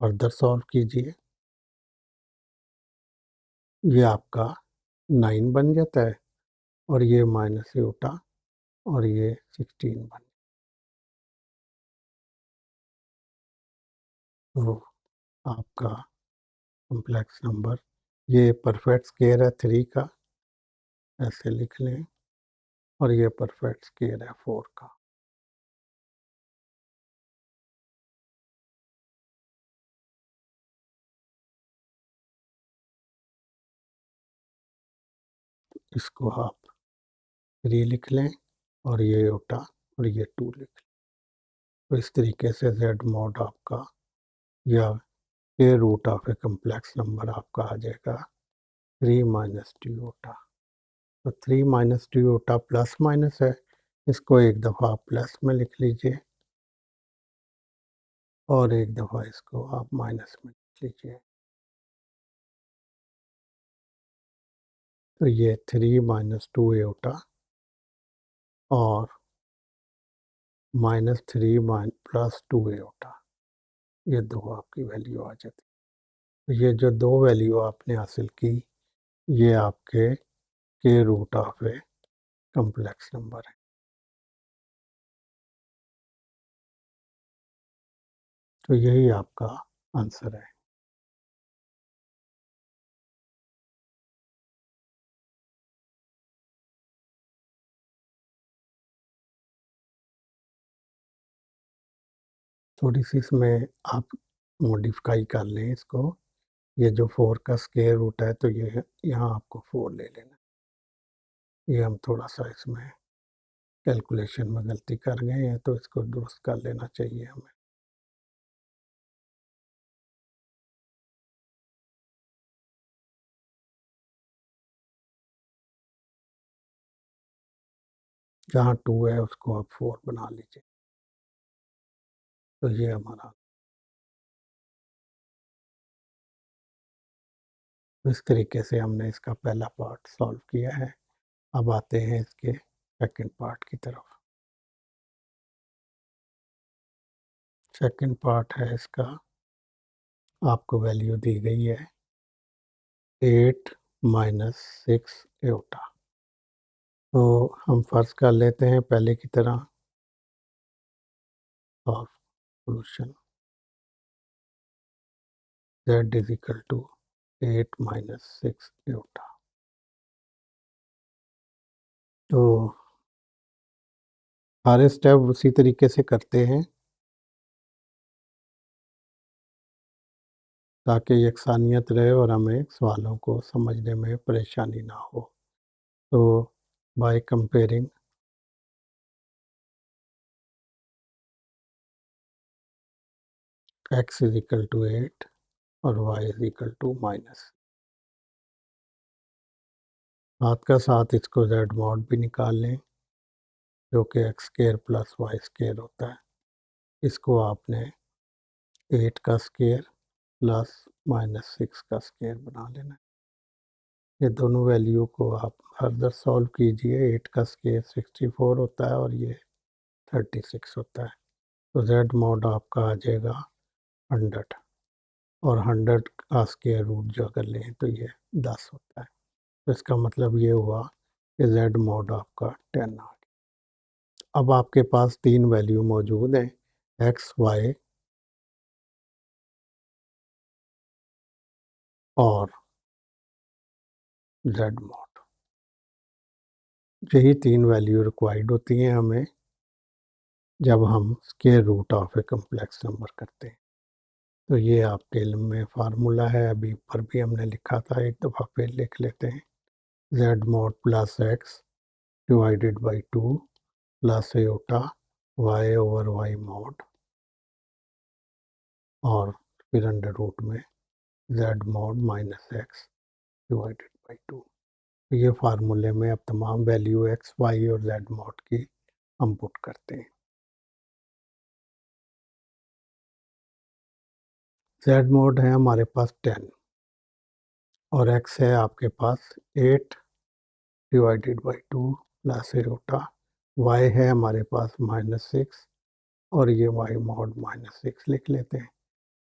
फर्दर सॉल्व कीजिए। ये आपका 9 बन जाता है और ये माइनस एटा और ये 16 बन। तो आपका कम्प्लेक्स नंबर ये परफेक्ट स्क्वायर है 3 का, ऐसे लिख लें और ये परफेक्ट स्क्वायर है 4 का। इसको आप 3 लिख लें और ये एटा और ये 2 लिख लें। तो इस तरीके से z mod आपका या के root of a complex number आपका आ जाएगा 3 माइनस टी ओटा। तो 3 माइनस टी ओटा प्लस माइनस है, इसको एक दफ़ा प्लस में लिख लीजिए और एक दफ़ा इसको आप माइनस में लिख लीजिए। तो ये 3 माइनस 2 एटा और -3 प्लस 2 एटा, ये दो आपकी वैल्यू आ जाती है। ये जो दो वैल्यू आपने हासिल की ये आपके के root of a complex number है। तो यही आपका आंसर है। थोड़ी सी इसमें आप मॉडिफाई कर लें इसको। ये जो 4 का स्क्वायर रूट है तो ये यहाँ आपको 4 ले लेना। ये हम थोड़ा सा इसमें कैलकुलेशन में गलती कर गए हैं तो इसको दुरुस्त कर लेना चाहिए हमें। जहाँ 2 है उसको आप 4 बना लीजिए। तो ये हमारा इस तरीके से हमने इसका पहला पार्ट सॉल्व किया है। अब आते हैं इसके सेकंड पार्ट की तरफ। सेकंड पार्ट है इसका, आपको वैल्यू दी गई है 8 माइनस 6 एटा। तो हम फर्ज कर लेते हैं पहले की तरह solve solution z is equal to 8 minus 6 एटा। तो सारे स्टेप उसी तरीके से करते हैं ताकि यकसानियत रहे और हमें सवालों को समझने में परेशानी ना हो। तो by comparing x is equal to 8 और y is equal to minus, साथ का साथ इसको z मॉड भी निकाल लें जो कि x square plus y square होता है। इसको आपने 8 का स्केयर प्लस माइनस 6 का स्केयर बना लेना है। ये दोनों वैल्यू को आप फर्दर सॉल्व कीजिए। 8 का स्केयर 64 होता है और ये 36 होता है। तो z मॉड आपका आ जाएगा 100 और 100 का स्केयर रूट जो अगर लें तो ये 10 होता है। तो इसका मतलब ये हुआ कि z मॉड आपका 10 आ गया। अब आपके पास तीन वैल्यू मौजूद हैं, x, y और z मॉड। यही तीन वैल्यू रिक्वायर्ड होती हैं हमें जब हम square root of a complex number करते हैं। तो ये आपके इल्म में फार्मूला है, अभी ऊपर भी हमने लिखा था, एक दफ़ा फिर लिख लेते हैं। z mod plus x divided by 2 plus iota y over y mod और फिर अंडर रूट में z mod minus x divided by 2। ये फार्मूले में अब तमाम वैल्यू x, y और z मॉड की हम पुट करते हैं। z मॉड है हमारे पास 10 और x है आपके पास 8 divided by 2 plus iota, y है हमारे पास माइनस 6 और ये y मॉड माइनस 6 लिख लेते हैं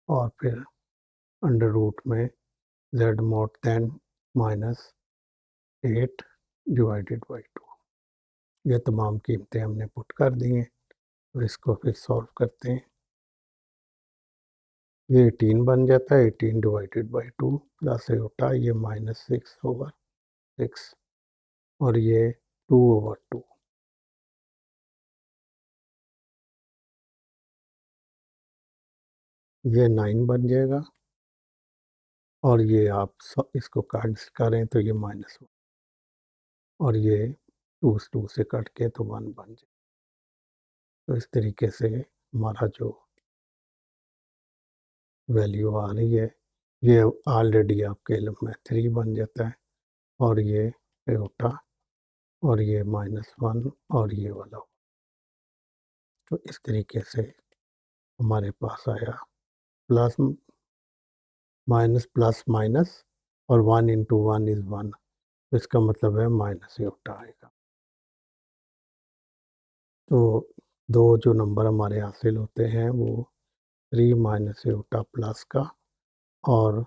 और फिर अंडर रूट में z mod 10 minus 8 divided by 2। ये तमाम कीमतें हमने पुट कर दी हैं। तो इसको फिर सॉल्व करते हैं। ये 18 बन जाता है, 18 डिवाइडेड बाई 2 प्लस एटा, ये माइनस 6 ओवर 6 और ये 2 ओवर 2। ये 9 बन जाएगा और ये आप इसको काट करें तो ये माइनस 1 और ये 2 से कट के तो 1 बन जाए। तो इस तरीके से हमारा जो वैल्यू आ रही है ये ऑलरेडी आपके इल्म में 3 बन जाता है और ये एटा और ये माइनस 1 और ये वाला। तो इस तरीके से हमारे पास आया प्लस माइनस प्लस माइनस और 1 इंटू 1 इज़ 1। तो इसका मतलब है माइनस एटा आएगा। तो दो जो नंबर हमारे हासिल होते हैं वो 3 माइनस एटा प्लस का और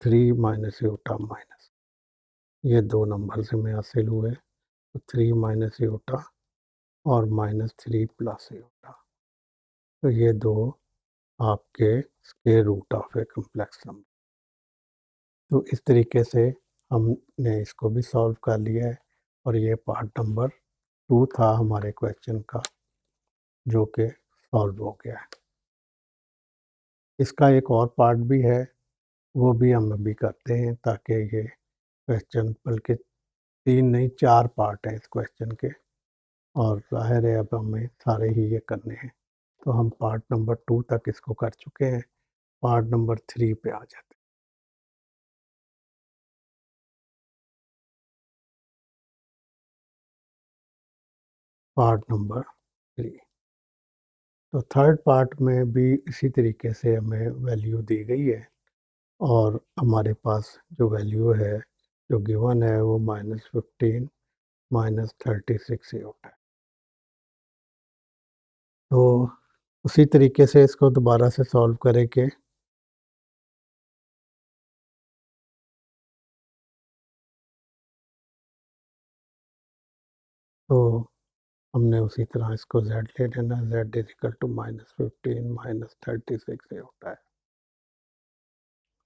3 माइनस एटा माइनस, ये दो नंबर से हमें हासिल हुए। तो 3 माइनस एटा और माइनस 3 प्लस एटा, तो ये दो आपके square root of a complex number. तो इस तरीके से हमने इसको भी सॉल्व कर लिया है और ये पार्ट नंबर 2 था हमारे क्वेश्चन का जो कि सॉल्व हो गया है। इसका एक और पार्ट भी है, वो भी हम अभी करते हैं ताकि ये क्वेश्चन, बल्कि 3 नहीं 4 पार्ट हैं इस क्वेश्चन के और ज़ाहिर है अब हमें सारे ही ये करने हैं। तो हम पार्ट नंबर 2 तक इसको कर चुके हैं, पार्ट नंबर 3 पे आ जाते हैं। पार्ट नंबर 3, तो थर्ड पार्ट में भी इसी तरीके से हमें वैल्यू दी गई है और हमारे पास जो वैल्यू है जो गिवन है वो -15 -36 ये होता है। तो उसी तरीके से इसको दोबारा से सॉल्व करेंगे। तो हमने उसी तरह इसको z ले लेना, z इज इक्वल टू -15 -36 ये होता है।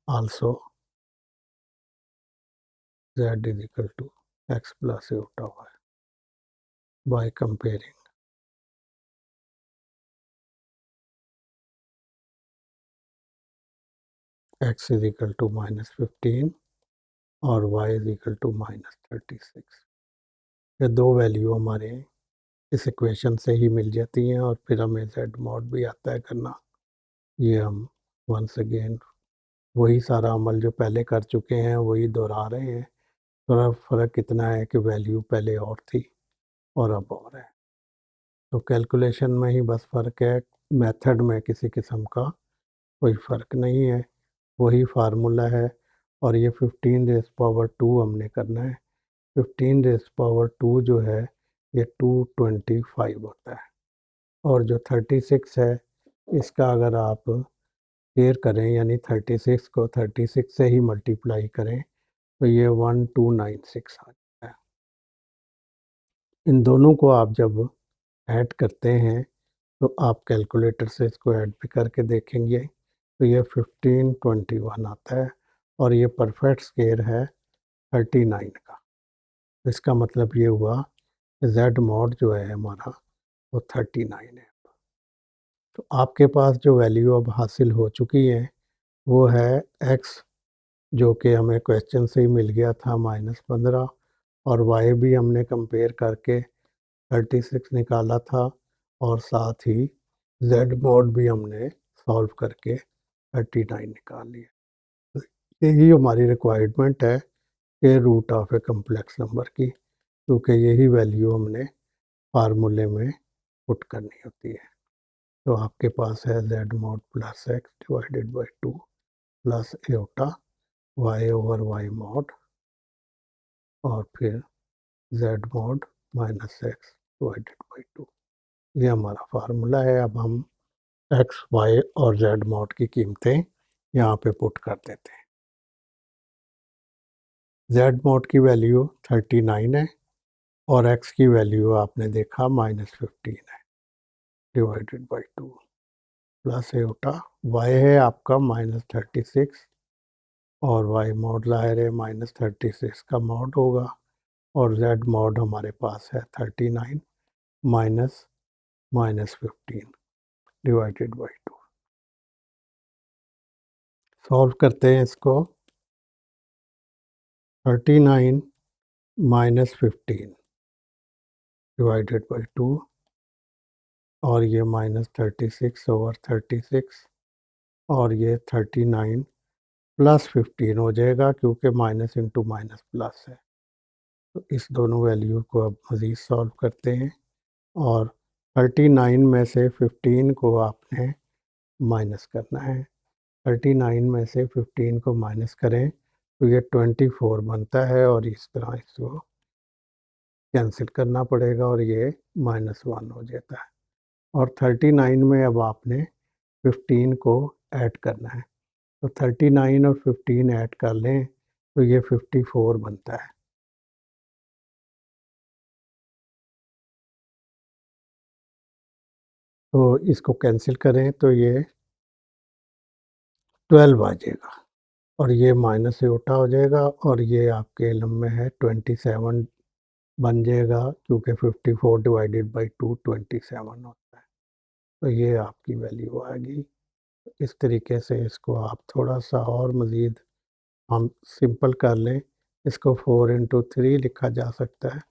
Also z is equal to x plus ये होता हुआ है by comparing x is equal to -15 और y इज इक्वल टू -36। ये दो वैल्यू हमारे इस इक्वेशन से ही मिल जाती हैं और फिर हमें z मॉड भी आता है करना। ये हम वंस अगेन वही सारा अमल जो पहले कर चुके हैं वही दोहरा रहे हैं। थोड़ा फ़र्क इतना है कि वैल्यू पहले और थी और अब और है। तो कैलकुलेशन में ही बस फ़र्क है, मेथड में किसी किस्म का कोई फ़र्क नहीं है। वही फार्मूला है और ये 15 रेज़ पावर 2 हमने करना है। 15 रेज़ पावर 2 जो है ये 225 होता है और जो 36 है इसका अगर आप स्क्वायर करें यानी 36 को 36 से ही मल्टीप्लाई करें तो ये 1296 आ जाता है। इन दोनों को आप जब ऐड करते हैं तो आप कैलकुलेटर से इसको ऐड भी करके देखेंगे तो ये 1521 आता है और ये परफेक्ट स्क्वायर है 39 का। इसका मतलब ये हुआ कि z मॉड जो है हमारा वो 39 है। तो आपके पास जो वैल्यू अब हासिल हो चुकी है वो है x जो कि हमें क्वेश्चन से ही मिल गया था -15 और y भी हमने कंपेयर करके 36 निकाला था और साथ ही z मॉड भी हमने सॉल्व करके 39 निकाल लिया। तो यही हमारी रिक्वायरमेंट है कि root of a complex number की, क्योंकि यही वैल्यू हमने फार्मूले में पुट करनी होती है। तो आपके पास है z mod plus x divided by 2 plus iota y over y mod और फिर z mod minus x divided by 2। ये हमारा फार्मूला है। अब हम x, y और z मॉड की कीमतें यहाँ पे पुट कर देते हैं। z मॉड की वैल्यू 39 है और x की वैल्यू आपने देखा -15 है divided by 2 plus iota y है आपका -36 और y मॉड ज़ाहिर है -36 का मॉड होगा और z मॉड हमारे पास है 39 माइनस -15 डिवाइडेड बाई 2। सॉल्व करते हैं इसको। 39 माइनस 15 डिवाइडेड बाई 2 और ये -36 ओवर 36 और ये 39 प्लस 15 हो जाएगा क्योंकि माइनस इंटू माइनस प्लस है। तो इस दोनों वैल्यू को अब मज़ीद सॉल्व करते हैं और 39 में से 15 को आपने माइनस करना है। 39 में से 15 को माइनस करें तो ये 24 बनता है और इस तरह इसको कैंसिल करना पड़ेगा और ये -1 हो जाता है और 39 में अब आपने 15 को ऐड करना है। तो 39 और 15 ऐड कर लें तो ये 54 बनता है। तो इसको कैंसिल करें तो ये 12 आ जाएगा और ये माइनस से उल्टा हो जाएगा और ये आपके इल्म में है 27 बन जाएगा क्योंकि 54 डिवाइडेड बाई 2 27 होता है। तो ये आपकी वैल्यू आएगी। इस तरीके से इसको आप थोड़ा सा और मज़ीद हम सिंपल कर लें। इसको 4 इंटू 3 लिखा जा सकता है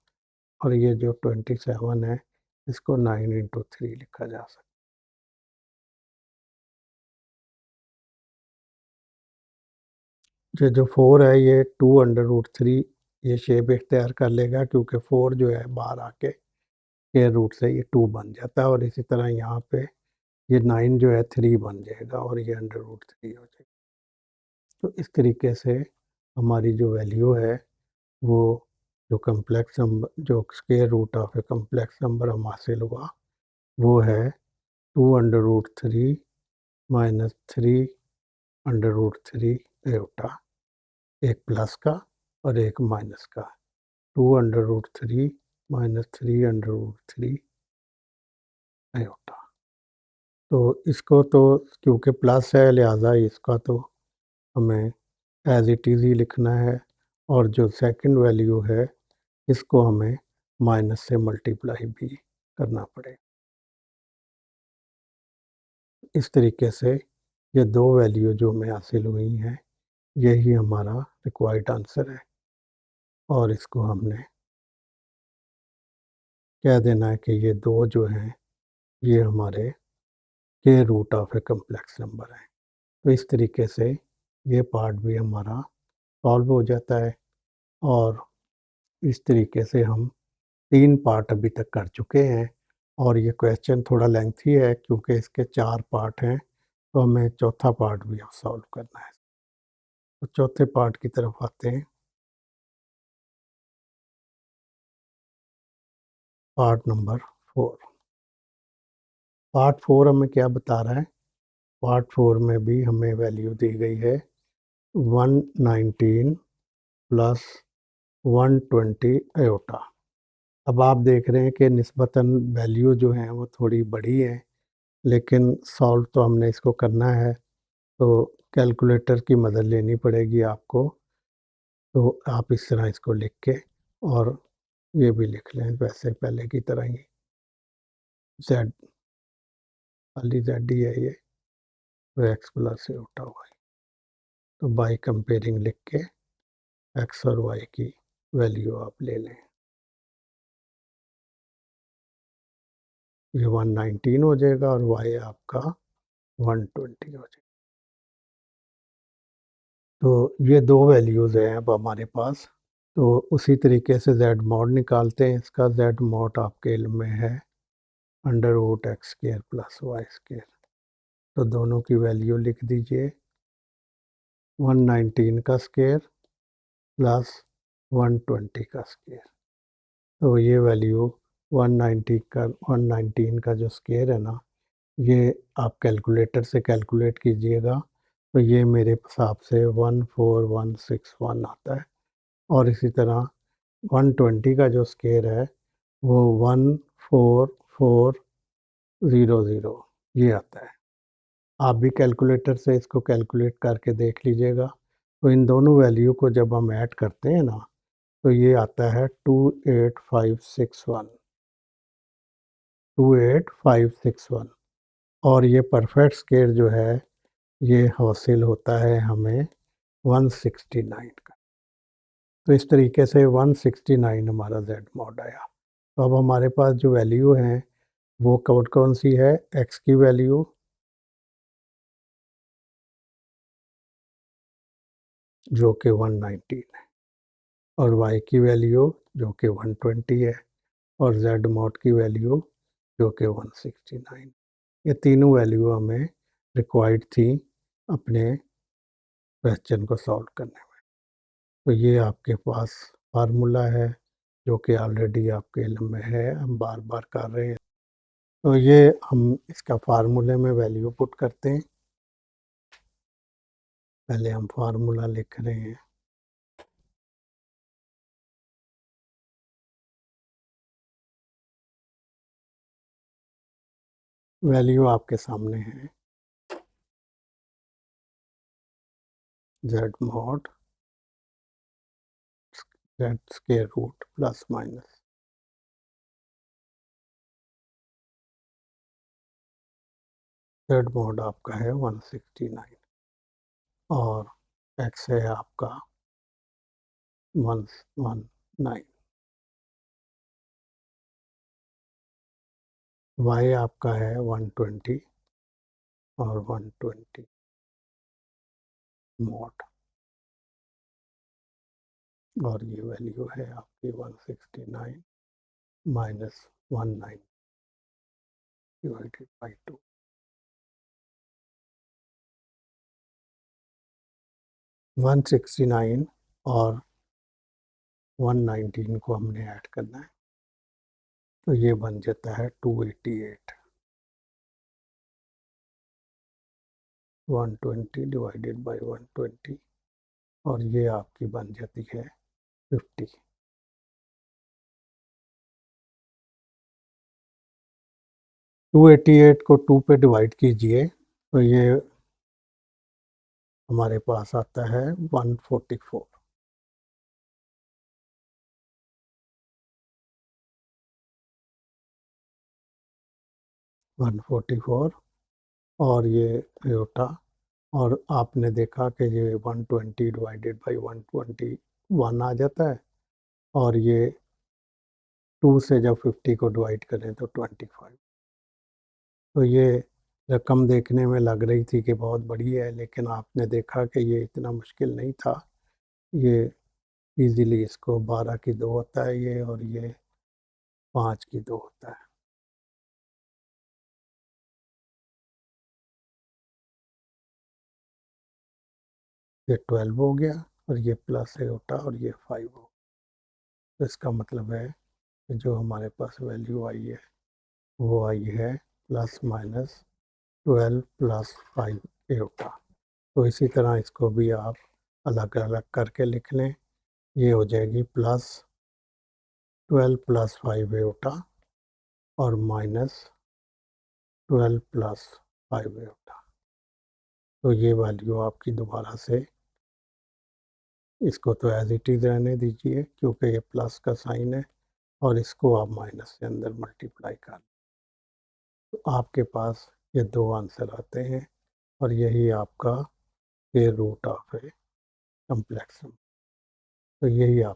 और ये जो 27 है इसको 9 इंटू 3 लिखा जा सकता है। ये जो 4 है ये 2 अंडर रूट 3 ये शेप इख्तियार कर लेगा क्योंकि 4 जो है बाहर आके स्क्वायर रूट से ये 2 बन जाता है और इसी तरह यहाँ पे ये 9 जो है 3 बन जाएगा और ये अंडर रूट 3 हो जाएगा। तो इस तरीके से हमारी जो वैल्यू है वो जो कम्प्लेक्स नंबर जो square root of a complex number हम हासिल हुआ वो है 2√3 माइनस 3√3 एटा, एक प्लस का और एक माइनस का। 2√3 माइनस 3√3 एटा। तो इसको तो क्योंकि प्लस है लिहाजा इसका तो हमें एज इट इज़ ही लिखना है और जो सेकंड वैल्यू है इसको हमें माइनस से मल्टीप्लाई भी करना पड़ेगा। इस तरीके से ये दो वैल्यू जो हमें हासिल हुई हैं यही हमारा रिक्वायर्ड आंसर है और इसको हमने कह देना है कि ये दो जो हैं ये हमारे के root of a complex number है। तो इस तरीके से ये पार्ट भी हमारा सॉल्व हो जाता है और इस तरीके से हम 3 पार्ट अभी तक कर चुके हैं और ये क्वेश्चन थोड़ा लेंथी है क्योंकि इसके 4 पार्ट हैं, तो हमें चौथा पार्ट भी अब सॉल्व करना है। तो चौथे पार्ट की तरफ आते हैं। Part number 4। पार्ट 4 हमें क्या बता रहा है? पार्ट 4 में भी हमें वैल्यू दी गई है 119 प्लस 120 एटा। अब आप देख रहे हैं कि निस्बतन वैल्यू जो हैं वो थोड़ी बड़ी है, लेकिन सॉल्व तो हमने इसको करना है, तो कैलकुलेटर की मदद लेनी पड़ेगी आपको। तो आप इस तरह इसको लिख के और ये भी लिख लें वैसे पहले की तरह ही, जेड खाली जेड ही है ये, तो एक्स प्लस एटा वाई। तो बाई कंपेयरिंग लिख के एक्स और वाई की वैल्यू आप ले लें। ये 119 हो जाएगा और वाई आपका 120 हो जाएगा। तो ये दो वैल्यूज़ हैं अब हमारे पास। तो उसी तरीके से जेड मॉड निकालते हैं। इसका जेड मॉड आपके इल्म में है under root x square plus y square. तो दोनों की वैल्यू लिख दीजिए 119 का स्क्वायर प्लस 120 का स्क्वायर। तो ये वैल्यू 119 का जो स्क्वायर है ना, ये आप कैलकुलेटर से कैलकुलेट कीजिएगा तो ये मेरे हिसाब से 14161 आता है और इसी तरह 120 का जो स्क्वायर है वो 14400 ये आता है। आप भी कैलकुलेटर से इसको कैलकुलेट करके देख लीजिएगा। तो इन दोनों वैल्यू को जब हम ऐड करते हैं ना तो ये आता है 28561 28561 और ये परफेक्ट स्क्वायर जो है ये हासिल होता है हमें 169 का। तो इस तरीके से 169 हमारा जेड मॉड आया। तो अब हमारे पास जो वैल्यू है वो कौन सी है? एक्स की वैल्यू जो कि 119 है और वाई की वैल्यू जो कि 120 है और जेड मॉड की वैल्यू जो कि 169। ये तीनों वैल्यू हमें रिक्वायर्ड थी अपने क्वेश्चन को सॉल्व करने में। तो ये आपके पास फार्मूला है जो कि ऑलरेडी आपके इल्म में है, हम बार बार कर रहे हैं। तो ये हम इसका फार्मूले में वैल्यू पुट करते हैं। पहले हम फार्मूला लिख रहे हैं। वैल्यू आपके सामने है z mod z square root plus minus z mod आपका है 169 और एक्स है आपका 119। वाई आपका है 120 और 120 मॉड और ये वैल्यू है आपकी 169 माइनस 19 डिवाइडेड बाई 2। 169 और 119 को हमने ऐड करना है, तो ये बन जाता है 288। 120 डिवाइडेड बाई 120 और ये आपकी बन जाती है 50। 288 को 2 पे डिवाइड कीजिए तो ये हमारे पास आता है 144। 144 और ये आयोटा, और आपने देखा कि ये 120 डिवाइडेड बाई 121 आ जाता है, और ये 2 से जब 50 को डिवाइड करें तो 25। तो ये रकम देखने में लग रही थी कि बहुत बड़ी है, लेकिन आपने देखा कि ये इतना मुश्किल नहीं था। ये इजीली इसको 12 की 2 होता है ये, और ये 5 की 2 होता है। ये 12 हो गया और ये प्लस आयोटा और ये 5 हो। तो इसका मतलब है कि जो हमारे पास वैल्यू आई है वो आई है प्लस माइनस 12 प्लस 5 आयोटा। तो इसी तरह इसको भी आप अलग अलग करके लिख लें। ये हो जाएगी प्लस 12 प्लस 5 आयोटा और माइनस 12 प्लस 5 आयोटा। तो ये वैल्यू आपकी दोबारा से, इसको तो एज इट इज़ रहने दीजिए क्योंकि ये प्लस का साइन है, और इसको आप माइनस के अंदर मल्टीप्लाई कर, तो आपके पास ये दो आंसर आते हैं, और यही आपका square root of a complex number. तो यही आप